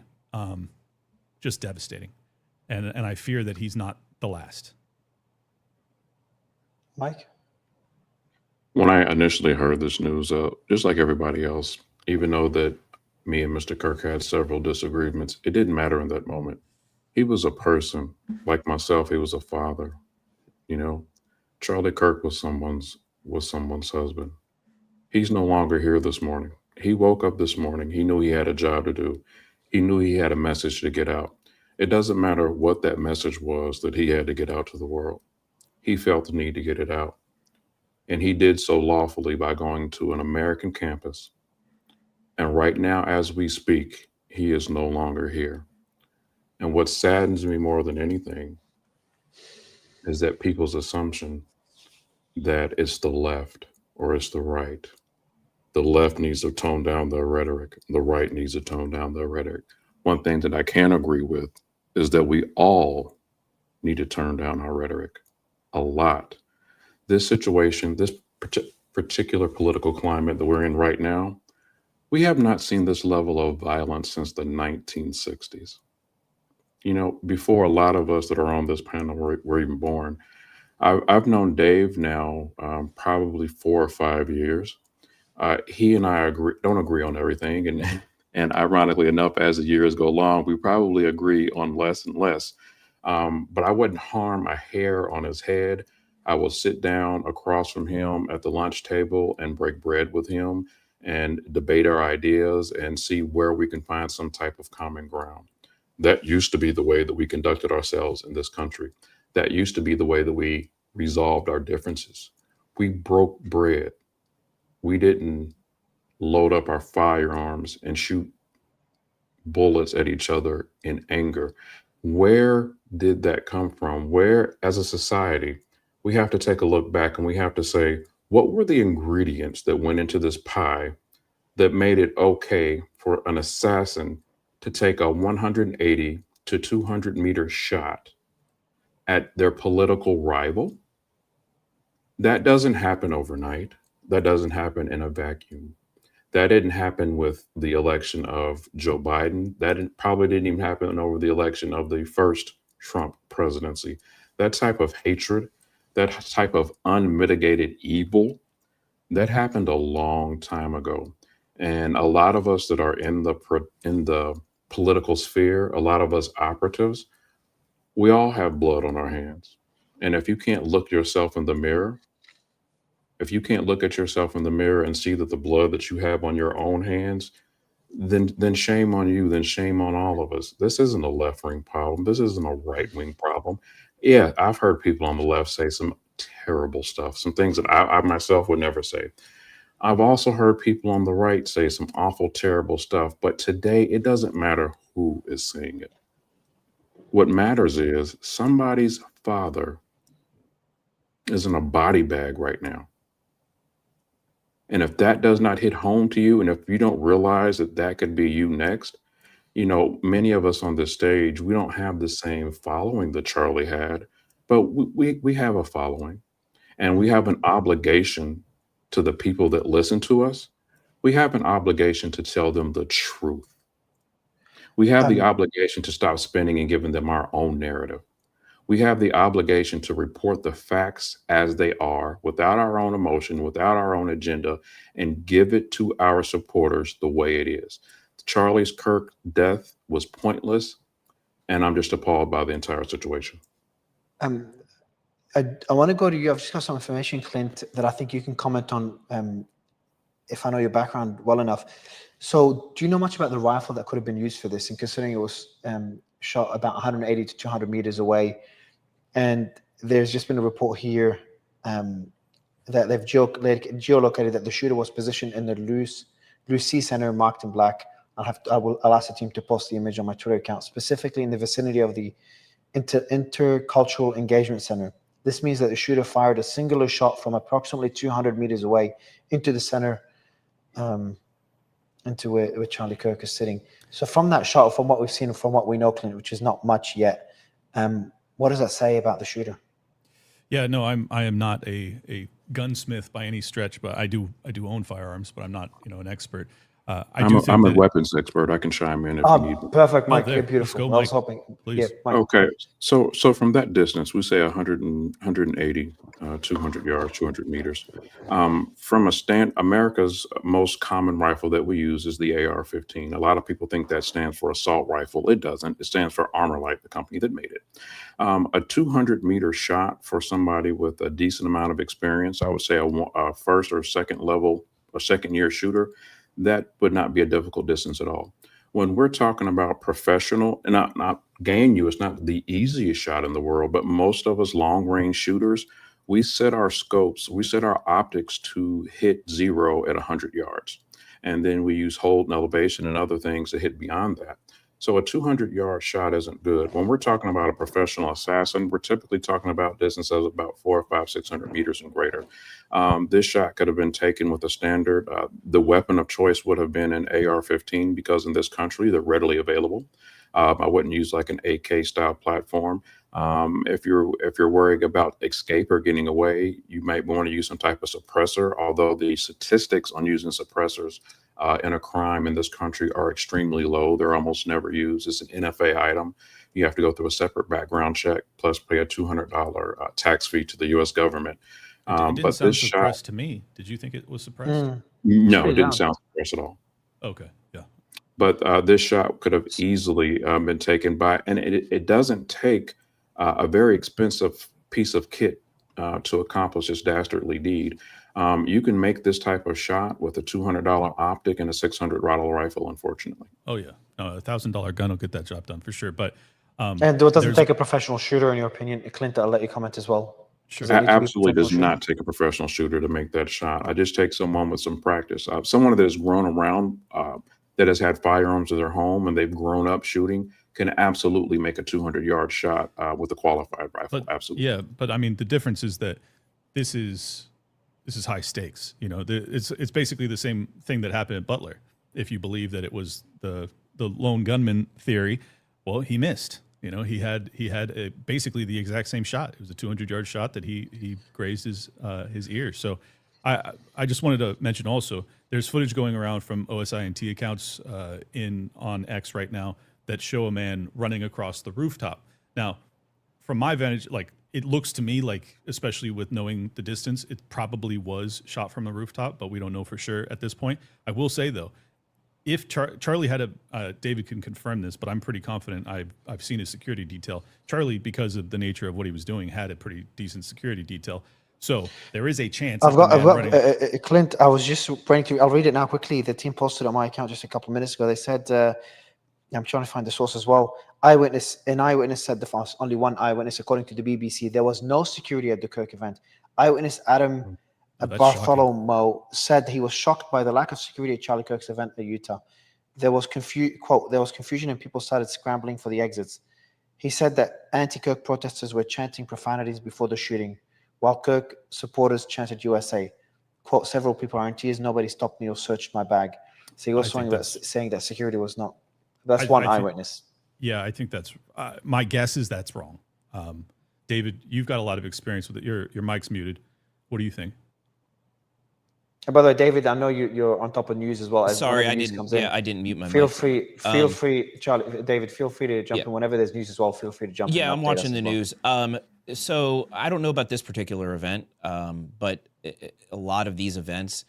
Just devastating. And I fear that he's not the last. Mike? When I initially heard this news, just like everybody else, even though that me and Mr. Kirk had several disagreements, it didn't matter in that moment. He was a person like myself. He was a father. Charlie Kirk was someone's husband. He's no longer here this morning. He woke up this morning. He knew he had a job to do. He knew he had a message to get out. It doesn't matter what that message was that he had to get out to the world. He felt the need to get it out. And he did so lawfully by going to an American campus. And right now, as we speak, he is no longer here. And what saddens me more than anything is that people's assumption that it's the left or it's the right. The left needs to tone down their rhetoric. The right needs to tone down their rhetoric. One thing that I can agree with is that we all need to turn down our rhetoric a lot. This situation, this particular political climate that we're in right now, we have not seen this level of violence since the 1960s. Before a lot of us that are on this panel were even born. I've known Dave now probably 4 or 5 years. He and I don't agree on everything. And ironically enough, as the years go along, we probably agree on less and less. But I wouldn't harm a hair on his head. I will sit down across from him at the lunch table and break bread with him and debate our ideas and see where we can find some type of common ground. That used to be the way that we conducted ourselves in this country. That used to be the way that we resolved our differences. We broke bread. We didn't load up our firearms and shoot bullets at each other in anger. Where did that come from? Where, as a society, we have to take a look back and we have to say, what were the ingredients that went into this pie that made it okay for an assassin to take a 180 to 200 meter shot at their political rival? That doesn't happen overnight. That doesn't happen in a vacuum. That didn't happen with the election of Joe Biden. Probably didn't even happen over the election of the first Trump presidency. That type of hatred, that type of unmitigated evil, that happened a long time ago. And a lot of us that are in the political sphere, a lot of us operatives, we all have blood on our hands. And if you can't look yourself in the mirror, if you can't look at yourself in the mirror and see that the blood that you have on your own hands, then shame on you, then shame on all of us. This isn't a left-wing problem. This isn't a right-wing problem. Yeah, I've heard people on the left say some terrible stuff, some things that I myself would never say. I've also heard people on the right say some awful, terrible stuff, but today it doesn't matter who is saying it. What matters is somebody's father is in a body bag right now. And if that does not hit home to you, and if you don't realize that that could be you next, many of us on this stage, we don't have the same following that Charlie had, but we have a following, and we have an obligation to the people that listen to us. We have an obligation to tell them the truth. We have the Um, obligation to stop spinning and giving them our own narrative. We have the obligation to report the facts as they are without our own emotion, without our own agenda, and give it to our supporters the way it is. Charlie's Kirk death was pointless, and I'm just appalled by the entire situation. um, I want to go to you. I've just got some information, Clint, that I think you can comment on if I know your background well enough. So do you know much about the rifle that could have been used for this? And considering it was shot about 180 to 200 meters away, and there's just been a report here that they've geolocated that the shooter was positioned in the Lucy Center marked in black. I'll ask the team to post the image on my Twitter account, specifically in the vicinity of the Intercultural Engagement Center. This means that the shooter fired a singular shot from approximately 200 meters away into the center, into where Charlie Kirk is sitting. So from that shot, from what we've seen, from what we know, Clint, which is not much yet, what does that say about the shooter? Yeah, no, I am not a gunsmith by any stretch, but I do own firearms, but I'm not an expert. I'm a weapons expert. I can chime in if you need me. Perfect, Mike. there. Beautiful. Let's go, I was Mike. hoping. Please. Yeah, Mike. Okay, so from that distance, we say 100 and 180, 200 yards, 200 meters. From America's most common rifle that we use is the AR-15. A lot of people think that stands for assault rifle. It doesn't. It stands for Armorlight, the company that made it. A 200-meter shot for somebody with a decent amount of experience, I would say a first or second level or second year shooter, that would not be a difficult distance at all. When we're talking about professional, and not gain you, it's not the easiest shot in the world, but most of us long range shooters, we set our scopes, we set our optics to hit 0 at 100 yards. And then we use hold and elevation and other things to hit beyond that. So a 200-yard shot isn't good. When we're talking about a professional assassin, we're typically talking about distances of about 400, 500, 600 meters and greater. This shot could have been taken with a standard. The weapon of choice would have been an AR-15 because in this country, they're readily available. I wouldn't use like an AK style platform. If you're worried about escape or getting away, you might want to use some type of suppressor, although the statistics on using suppressors in a crime in this country are extremely low. They're almost never used. It's an NFA item. You have to go through a separate background check, plus pay a $200 tax fee to the U.S. government. It didn't but sound this suppressed shot, to me. Did you think it was suppressed? no, pretty it didn't loud. sound suppressed at all. Okay, yeah. But this shot could have easily been taken by, and it doesn't take a very expensive piece of kit to accomplish this dastardly deed. You can make this type of shot with a $200 optic and a $600 rifle, unfortunately. Oh yeah, no, $1,000 gun will get that job done for sure. But And it doesn't there's- take a professional shooter, in your opinion. Clint, I'll let you comment as well. Sure. Does it need to be a Absolutely does professional not take a professional shooter to make that shot. I just take someone with some practice. Someone that has grown around, that has had firearms in their home and they've grown up shooting, can absolutely make a 200-yard shot with a qualified rifle. But Absolutely. yeah, but I mean, the difference is that this is high stakes. It's basically the same thing that happened at Butler. If you believe that it was the lone gunman theory, well, he missed. He had basically the exact same shot. It was a 200-yard shot that he grazed his ear. So I just wanted to mention also, there's footage going around from OSINT accounts on X right now that show a man running across the rooftop. Now, from my vantage, it looks to me like, especially with knowing the distance, it probably was shot from the rooftop, but we don't know for sure at this point. I will say though, if Charlie had David can confirm this, but I'm pretty confident I've seen his security detail. Charlie, because of the nature of what he was doing, had a pretty decent security detail. So there is a chance. I've got Clint, I was just bringing to you. I'll read it now quickly. The team posted on my account just a couple of minutes ago. They said, I'm trying to find the source as well. An eyewitness said there was only one eyewitness, according to the BBC. There was no security at the Kirk event. Eyewitness Adam that's Bartholomew said he was shocked by the lack of security at Charlie Kirk's event in Utah. There was confusion and people started scrambling for the exits. He said that anti-Kirk protesters were chanting profanities before the shooting, while Kirk supporters chanted USA. Quote, several people are in tears. Nobody stopped me or searched my bag. So he was saying that security was not. That's one eyewitness. Yeah, I think that's my guess is that's wrong. David, you've got a lot of experience with it. Your mic's muted. What do you think? And by the way, David, I know you're on top of news as well. Sorry, I didn't. Yeah, I didn't mute my Feel mic. free, Charlie, David. Feel free to jump in whenever there's news as well. Feel free to jump in. Yeah, I'm watching the news. So I don't know about this particular event, but a lot of these events,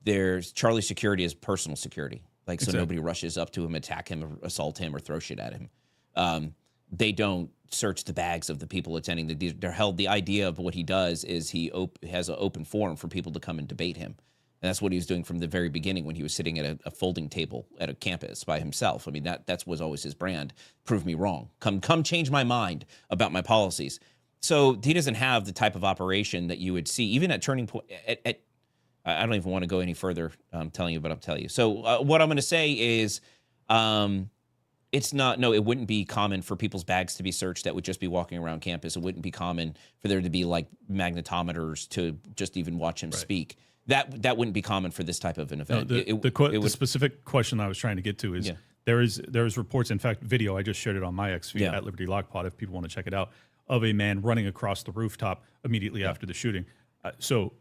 there's Charlie's security is personal security. Like, so nobody rushes up to him, attack him, or assault him, or throw shit at him. They don't search the bags of the people attending. They're held. The idea of what he does is he has an open forum for people to come and debate him. And that's what he was doing from the very beginning when he was sitting at a folding table at a campus by himself. I mean, that was always his brand. Prove me wrong. Come change my mind about my policies. So he doesn't have the type of operation that you would see, even at Turning Point. I don't even want to go any further telling you, but I'll tell you. So what I'm going to say is it wouldn't be common for people's bags to be searched that would just be walking around campus. It wouldn't be common for there to be like magnetometers to just even watch him speak. That wouldn't be common for this type of an event. No, the specific question I was trying to get to is there is reports, in fact, video, I just shared it on my X feed at Liberty Lockpod if people want to check it out, of a man running across the rooftop immediately after the shooting. So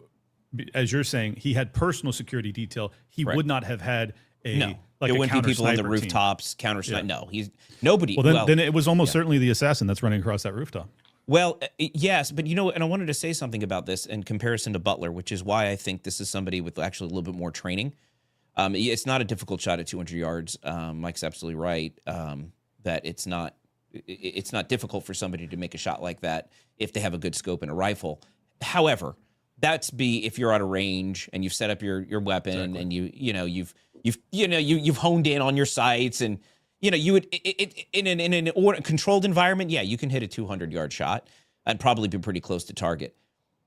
as you're saying, he had personal security detail. He would not have had there wouldn't be people on the rooftops, counter sniper. No, he's nobody. Well, then it was almost certainly the assassin that's running across that rooftop. Well, yes, but and I wanted to say something about this in comparison to Butler, which is why I think this is somebody with actually a little bit more training. It's not a difficult shot at 200 yards. Mike's absolutely right that it's not difficult for somebody to make a shot like that if they have a good scope and a rifle. However, if you're out of range and you've set up your weapon and you've honed in on your sights and you would in a controlled environment, you can hit a 200-yard shot and probably be pretty close to target.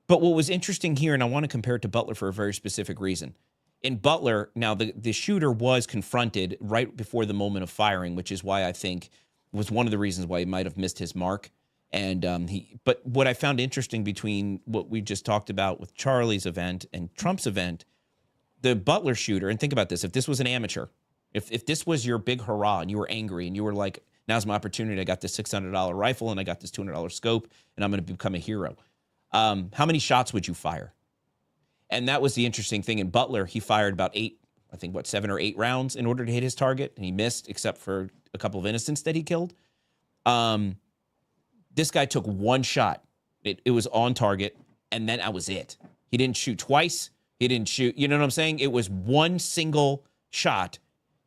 But what was interesting here, and I want to compare it to Butler for a very specific reason. In Butler, now the shooter was confronted right before the moment of firing, which is why I think was one of the reasons why he might have missed his mark. And but what I found interesting between what we just talked about with Charlie's event and Trump's event, the Butler shooter, and think about this, if this was an amateur, if this was your big hurrah and you were angry and you were like, now's my opportunity, I got this $600 rifle and I got this $200 scope and I'm going to become a hero. How many shots would you fire? And that was the interesting thing. In Butler, he fired about 7 or 8 rounds in order to hit his target, and he missed except for a couple of innocents that he killed. This guy took one shot. It was on target, and then that was it. He didn't shoot twice. He didn't shoot, you know what I'm saying? It was one single shot.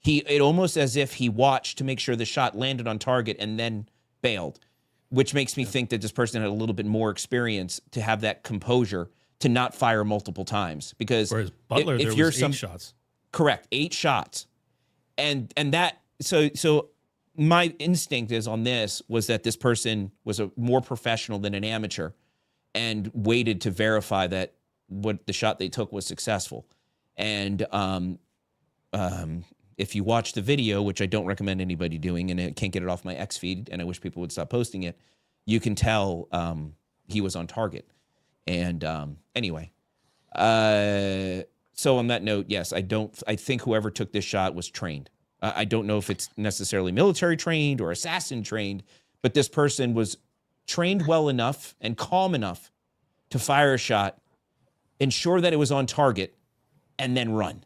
It almost as if he watched to make sure the shot landed on target and then bailed, which makes me think that this person had a little bit more experience to have that composure to not fire multiple times. Because whereas Butler, there was 8 shots. Correct, 8 shots. And that, so my instinct is on this was that this person was a more professional than an amateur and waited to verify that what the shot they took was successful. And if you watch the video, which I don't recommend anybody doing, and I can't get it off my X feed, and I wish people would stop posting it, you can tell he was on target. And anyway, so on that note, yes, I think whoever took this shot was trained. I don't know if it's necessarily military trained or assassin trained, but this person was trained well enough and calm enough to fire a shot, ensure that it was on target, and then run.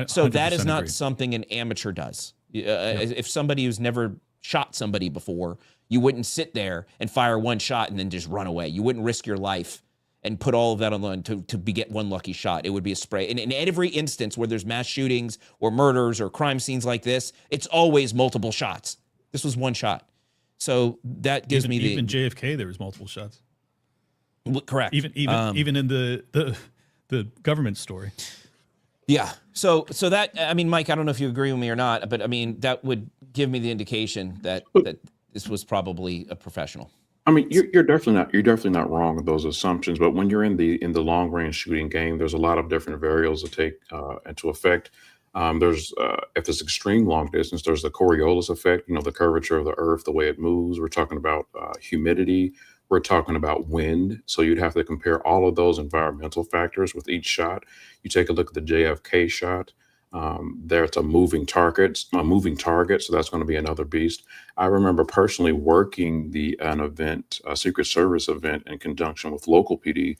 So that is not something an amateur does. If somebody who's never shot somebody before, you wouldn't sit there and fire one shot and then just run away. You wouldn't risk your life and put all of that on the line to get one lucky shot. It would be a spray. And in every instance where there's mass shootings or murders or crime scenes like this, it's always multiple shots. This was one shot. So that gives me even JFK, there was multiple shots. Correct. Even in the government story. Yeah. So that, I mean, Mike, I don't know if you agree with me or not, but I mean, that would give me the indication that this was probably a professional. I mean, you're definitely not wrong with those assumptions. But when you're in the long range shooting game, there's a lot of different variables to take into effect. There's if it's extreme long distance, there's the Coriolis effect. The curvature of the Earth, the way it moves. We're talking about humidity. We're talking about wind. So you'd have to compare all of those environmental factors with each shot. You take a look at the JFK shot. There's a moving target. So that's going to be another beast. I remember personally working an event, a Secret Service event, in conjunction with local PD,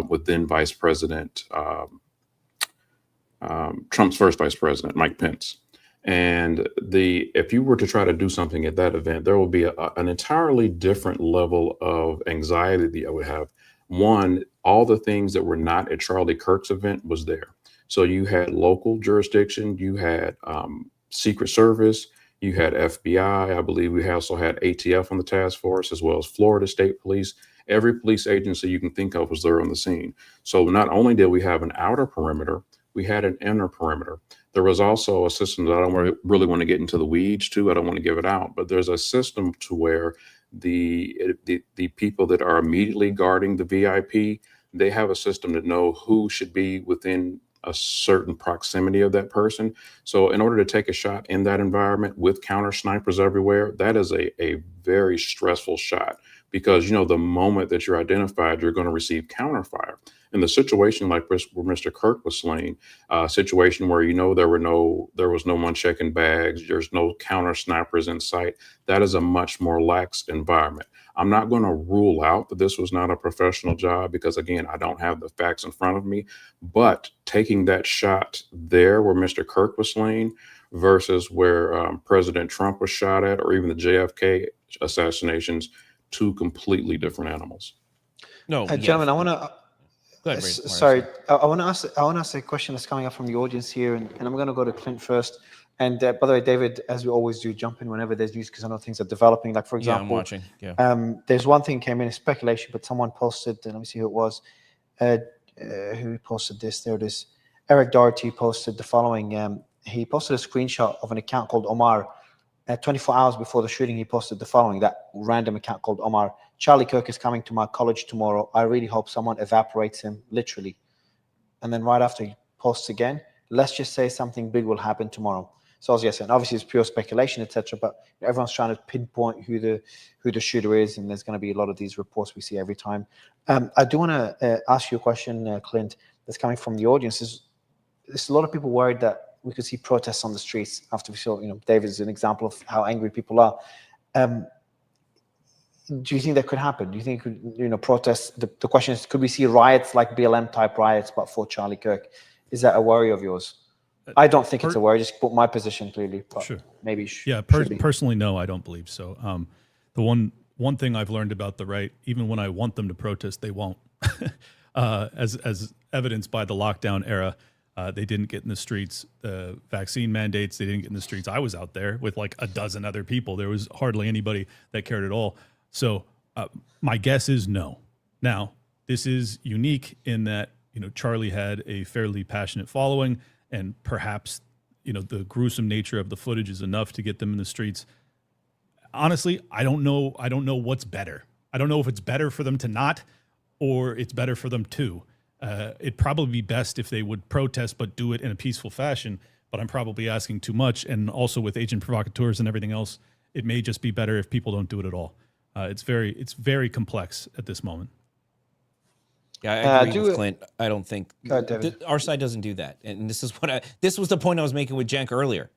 with then Vice President Trump's first Vice President, Mike Pence. And if you were to try to do something at that event, there will be an entirely different level of anxiety that I would have. One, all the things that were not at Charlie Kirk's event was there. So you had local jurisdiction, you had Secret Service, you had FBI. I believe we also had ATF on the task force, as well as Florida State Police. Every police agency you can think of was there on the scene. So not only did we have an outer perimeter, we had an inner perimeter. There was also a system that I don't really want to get into the weeds to. I don't want to give it out, but there's a system to where the people that are immediately guarding the VIP, they have a system to know who should be within a certain proximity of that person. So in order to take a shot in that environment with counter snipers everywhere, that is a very stressful shot, because the moment that you're identified, you're going to receive counter fire. In the situation like where Mr. Kirk was slain, a situation where there was no one checking bags, there's no counter snipers in sight, that is a much more lax environment. I'm not going to rule out that this was not a professional job, because again, I don't have the facts in front of me, but taking that shot there where Mr. Kirk was slain versus where President Trump was shot at, or even the JFK assassinations, two completely different animals. No, Gentlemen, I want to. Go ahead, Sorry, I want to ask a question that's coming up from the audience here, and I'm going to go to Clint first. And by the way, David, as we always do, jump in whenever there's news, because I know things are developing. Like, for example, I'm watching. Yeah. There's one thing came in, it's speculation, but someone posted, and let me see who it was. Who posted this? There it is. Eric Doherty posted the following. He posted a screenshot of an account called Omar. 24 hours before the shooting, he posted the following, that random account called Omar. Charlie Kirk is coming to my college tomorrow. I really hope someone evaporates him, literally. And then right after, he posts again, let's just say something big will happen tomorrow. So as I said, obviously it's pure speculation, etc. But everyone's trying to pinpoint who the shooter is, and there's going to be a lot of these reports we see every time. I do want to ask you a question, Clint, that's coming from the audience. There's a lot of people worried that we could see protests on the streets after we saw, David is an example of how angry people are. Do you think that could happen? Do you think, protests, the question is, could we see riots like BLM type riots, but for Charlie Kirk? Is that a worry of yours? I don't think it's a worry, just put my position clearly, but sure. Maybe. Personally, no, I don't believe so. The one thing I've learned about the right, even when I want them to protest, they won't. As evidenced by the lockdown era, they didn't get in the streets. The vaccine mandates, they didn't get in the streets. I was out there with like a dozen other people. There was hardly anybody that cared at all. So my guess is no. Now, this is unique in that, Charlie had a fairly passionate following, and perhaps, the gruesome nature of the footage is enough to get them in the streets. Honestly, I don't know what's better. I don't know if it's better for them to not, or it's better for them to. It'd probably be best if they would protest, but do it in a peaceful fashion. But I'm probably asking too much. And also with agent provocateurs and everything else, it may just be better if people don't do it at all. It's very complex at this moment. Yeah, I agree with Clint. I don't think our side doesn't do that. And this was the point I was making with Jenk earlier.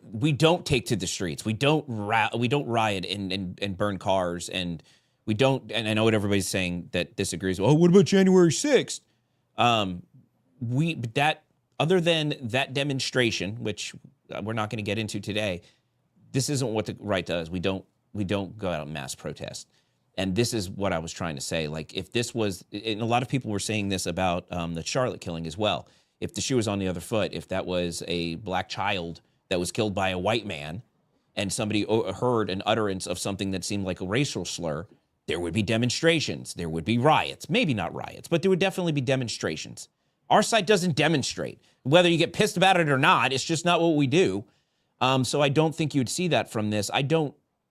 We don't take to the streets. We don't riot and burn cars, and we don't. And I know what everybody's saying that disagrees. Oh, what about January 6th? Other than that demonstration, which we're not going to get into today, this isn't what the right does. We don't go out and mass protest. And this is what I was trying to say. Like, if this was, and a lot of people were saying this about the Charlotte killing as well. If the shoe was on the other foot, if that was a black child that was killed by a white man, and somebody heard an utterance of something that seemed like a racial slur, there would be demonstrations. There would be riots. Maybe not riots, but there would definitely be demonstrations. Our side doesn't demonstrate. Whether you get pissed about it or not, it's just not what we do. So I don't think you'd see that from this.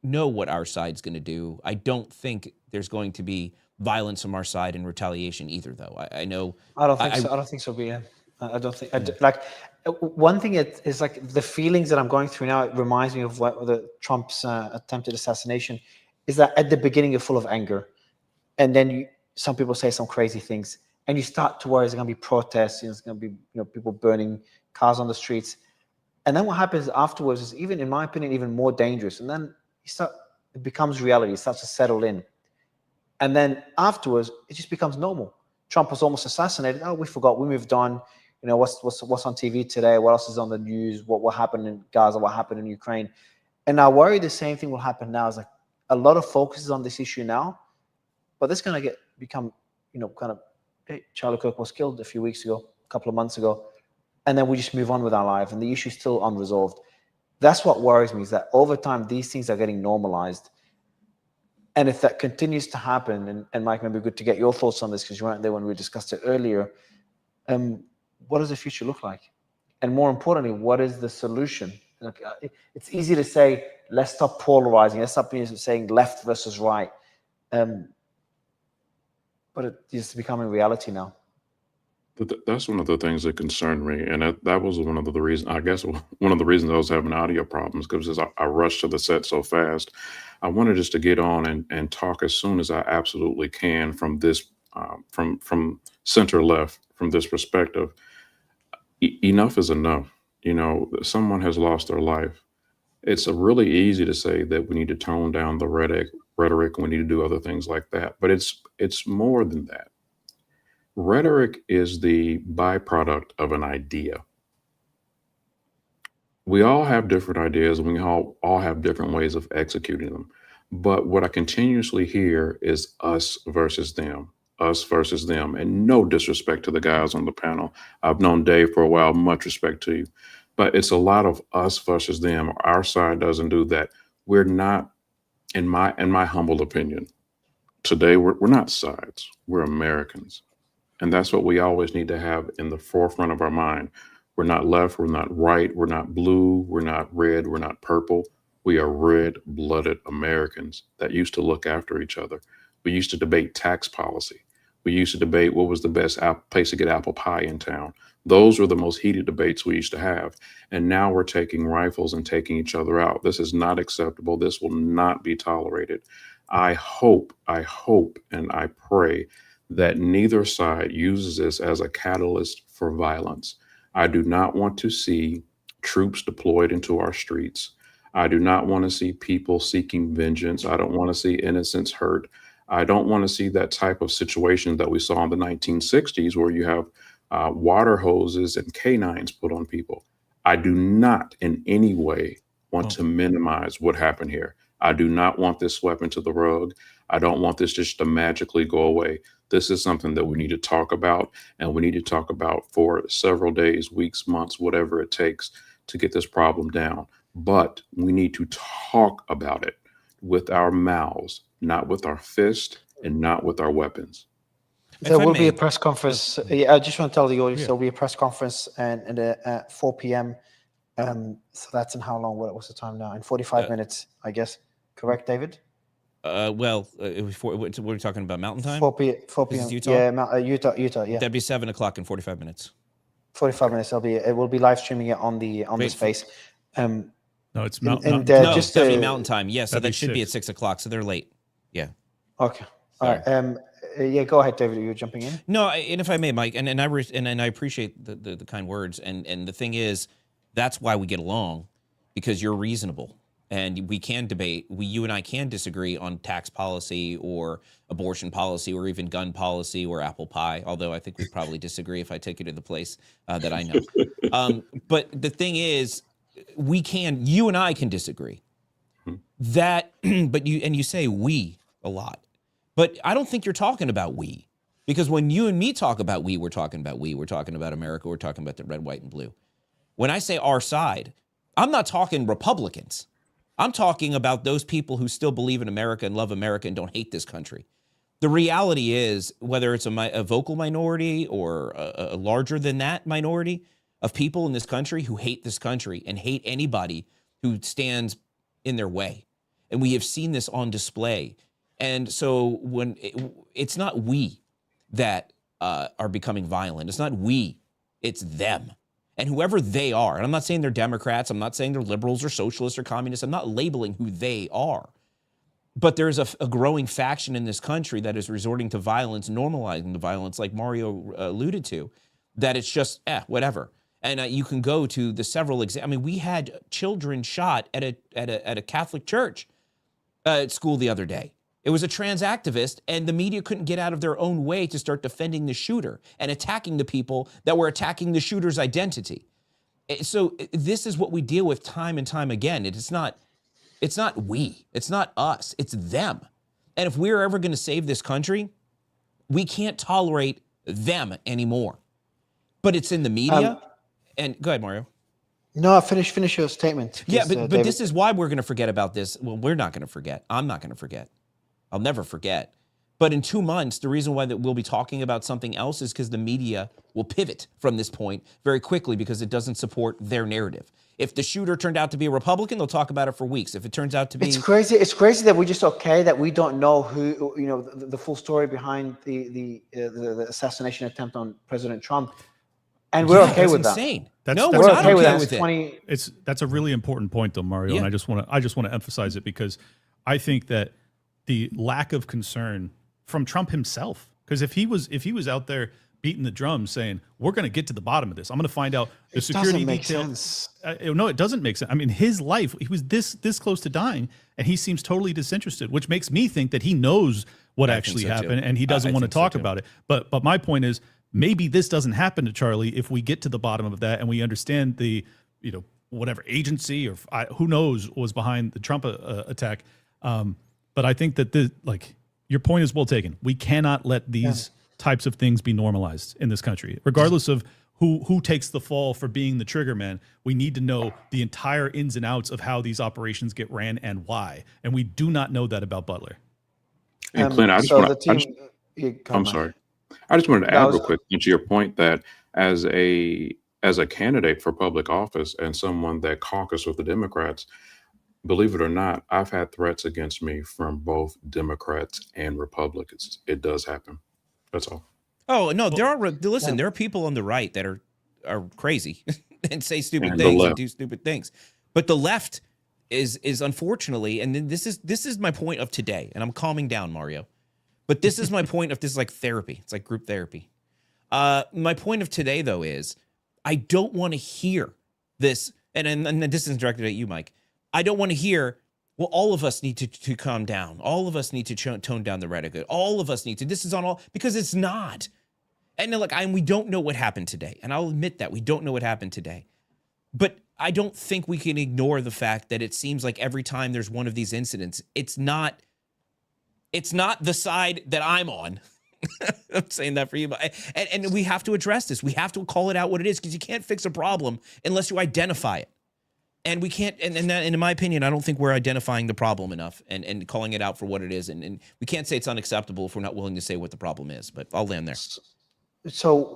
know what our side's going to do. I don't think there's going to be violence from our side in retaliation either, though. I know. I don't think so. I don't think so, but I don't think like one thing is like the feelings that I'm going through now. It reminds me of what the Trump's attempted assassination is. That at the beginning you're full of anger, and then some people say some crazy things, and you start to worry there's going to be protests. There's going to be people burning cars on the streets, and then what happens afterwards is, even in my opinion, even more dangerous. And then it becomes reality. It starts to settle in, and then afterwards it just becomes normal. Trump was almost assassinated. Oh, we forgot. We moved on. What's on TV today? What else is on the news? What happened in Gaza? What happened in Ukraine? And I worry the same thing will happen now. It's like a lot of focus is on this issue now, but this is going to become, kind of, hey, Charlie Kirk was killed a few weeks ago, a couple of months ago, and then we just move on with our life, and the issue is still unresolved. That's what worries me, is that over time these things are getting normalized. And if that continues to happen, and Mike, maybe good to get your thoughts on this because you weren't there when we discussed it earlier. What does the future look like? And more importantly, what is the solution? Like, it's easy to say, let's stop polarizing. Let's stop saying left versus right. But it is becoming reality now. That's one of the things that concerned me. And that was one of the reasons, I guess, one of the reasons I was having audio problems, because I rushed to the set so fast. I wanted just to get on and talk as soon as I absolutely can from this, from center left, from this perspective. Enough is enough. Someone has lost their life. It's really easy to say that we need to tone down the rhetoric, we need to do other things like that. But it's more than that. Rhetoric is the byproduct of an idea. We all have different ideas, and we all have different ways of executing them. But what I continuously hear is us versus them, and no disrespect to the guys on the panel. I've known Dave for a while, much respect to you. But it's a lot of us versus them. Our side doesn't do that. We're not, in my humble opinion, today we're not sides. We're Americans. And that's what we always need to have in the forefront of our mind. We're not left, we're not right, we're not blue, we're not red, we're not purple. We are red-blooded Americans that used to look after each other. We used to debate tax policy. We used to debate what was the best place to get apple pie in town. Those were the most heated debates we used to have. And now we're taking rifles and taking each other out. This is not acceptable. This will not be tolerated. I hope, and I pray that neither side uses this as a catalyst for violence. I do not want to see troops deployed into our streets. I do not want to see people seeking vengeance. I don't want to see innocents hurt. I don't want to see that type of situation that we saw in the 1960s, where you have water hoses and canines put on people. I do not in any way want to minimize what happened here. I do not want this swept into the rug. I don't want this just to magically go away. This is something that we need to talk about, and we need to talk about for several days, weeks, months, whatever it takes to get this problem down. But we need to talk about it with our mouths, not with our fist and not with our weapons. There will be a press conference. I just want to tell the audience there will be a press conference at 4 p.m. So that's in how long? What's the time now? In 45 minutes, I guess. Correct, David? Well, it was what are we talking about? Mountain time? 4 p.m. Utah? Yeah, Utah. Yeah. That'd be 7 o'clock in 45 minutes. 45 minutes. It will be live streaming it on the space. No, it's Mountain. No, just that'd be Mountain time. Yeah, so that should be at 6 o'clock. So they're late. Yeah. Okay. All right. Yeah, go ahead, David. You're jumping in. No, and if I may, Mike, and I appreciate the kind words, and the thing is, that's why we get along, because you're reasonable, and we can debate. You and I can disagree on tax policy or abortion policy or even gun policy or apple pie. Although I think we'd probably disagree if I take you to the place that I know. But the thing is, you and I can disagree. But you say we a lot. But I don't think you're talking about we, because when you and me talk about we're talking about we're talking about America, we're talking about the red, white, and blue. When I say our side, I'm not talking Republicans. I'm talking about those people who still believe in America and love America and don't hate this country. The reality is, whether it's a vocal minority or a larger than that minority of people in this country who hate this country and hate anybody who stands in their way. And we have seen this on display. And so when it's not we that are becoming violent, it's not we, it's them. And whoever they are, and I'm not saying they're Democrats, I'm not saying they're liberals or socialists or communists, I'm not labeling who they are. But there's a growing faction in this country that is resorting to violence, normalizing the violence, like Mario alluded to, that it's just, whatever. And you can go to the several examples. I mean, we had children shot at a Catholic church at school the other day. It was a trans activist, and the media couldn't get out of their own way to start defending the shooter and attacking the people that were attacking the shooter's identity. So this is what we deal with time and time again. It's not we, it's not us, it's them. And if we're ever going to save this country, we can't tolerate them anymore. But it's in the media. And go ahead, Mario. No, finish your statement. Yeah, but this is why we're going to forget about this. Well, we're not going to forget. I'm not going to forget. I'll never forget. But in 2 months, the reason why that we'll be talking about something else is because the media will pivot from this point very quickly because it doesn't support their narrative. If the shooter turned out to be a Republican, they'll talk about it for weeks. If it turns out to be... It's crazy that we just that we don't know who, the full story behind the assassination attempt on President Trump. And we're okay with insane. that. That's we're not okay okay with it. That's a really important point, though, Mario. Yeah. And I just want to emphasize it because I think that the lack of concern from Trump himself, because if he was out there beating the drum saying, we're going to get to the bottom of this, I'm going to find out the security details. No, it doesn't make sense. I mean, his life, he was this close to dying, and he seems totally disinterested, which makes me think that he knows what actually happened, and he doesn't want to talk about it. But my point is, maybe this doesn't happen to Charlie if we get to the bottom of that and we understand the, whatever agency or who knows was behind the Trump attack. But I think that your point is well taken. We cannot let these types of things be normalized in this country, regardless of who takes the fall for being the trigger man. We need to know the entire ins and outs of how these operations get ran and why. And we do not know that about Butler. And Clint, I'm sorry. I just wanted to add real quick to your point that as a candidate for public office and someone that caucused with the Democrats, believe it or not, I've had threats against me from both Democrats and Republicans. It does happen. That's all. Oh, no, there are people on the right that are crazy and say stupid things and do stupid things. But the left is unfortunately, and then this is my point of today, and I'm calming down, Mario. But this is my point of this is like therapy. It's like group therapy. My point of today, though, is I don't want to hear this, and this is directed at you, Mike. I don't want to hear, well, all of us need to calm down. All of us need to tone down the rhetoric. All of us need to. This is on all, because it's not. And look, we don't know what happened today. And I'll admit that we don't know what happened today. But I don't think we can ignore the fact that it seems like every time there's one of these incidents, it's not the side that I'm on. I'm saying that for you. And we have to address this. We have to call it out what it is, because you can't fix a problem unless you identify it. And we can't, and in my opinion, I don't think we're identifying the problem enough and calling it out for what it is. And we can't say it's unacceptable if we're not willing to say what the problem is. But I'll land there. So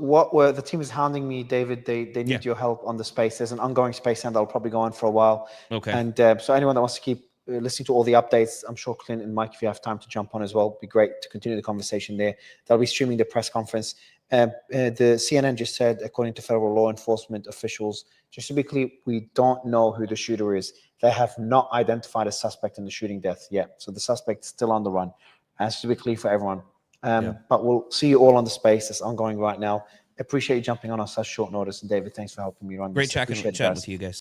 the team is hounding me, David. They need your help on the space. There's an ongoing space, and that'll probably go on for a while. Okay. And so anyone that wants to keep listening to all the updates, I'm sure Clint and Mike, if you have time to jump on as well, it'd be great to continue the conversation there. They'll be streaming the press conference. The CNN just said, according to federal law enforcement officials, just to be clear, we don't know who the shooter is. They have not identified a suspect in the shooting death yet. So the suspect is still on the run. Has to be clear for everyone. But we'll see you all on the space that's ongoing right now. Appreciate you jumping on us at short notice. And David, thanks for helping me run this. Great chatting with you guys.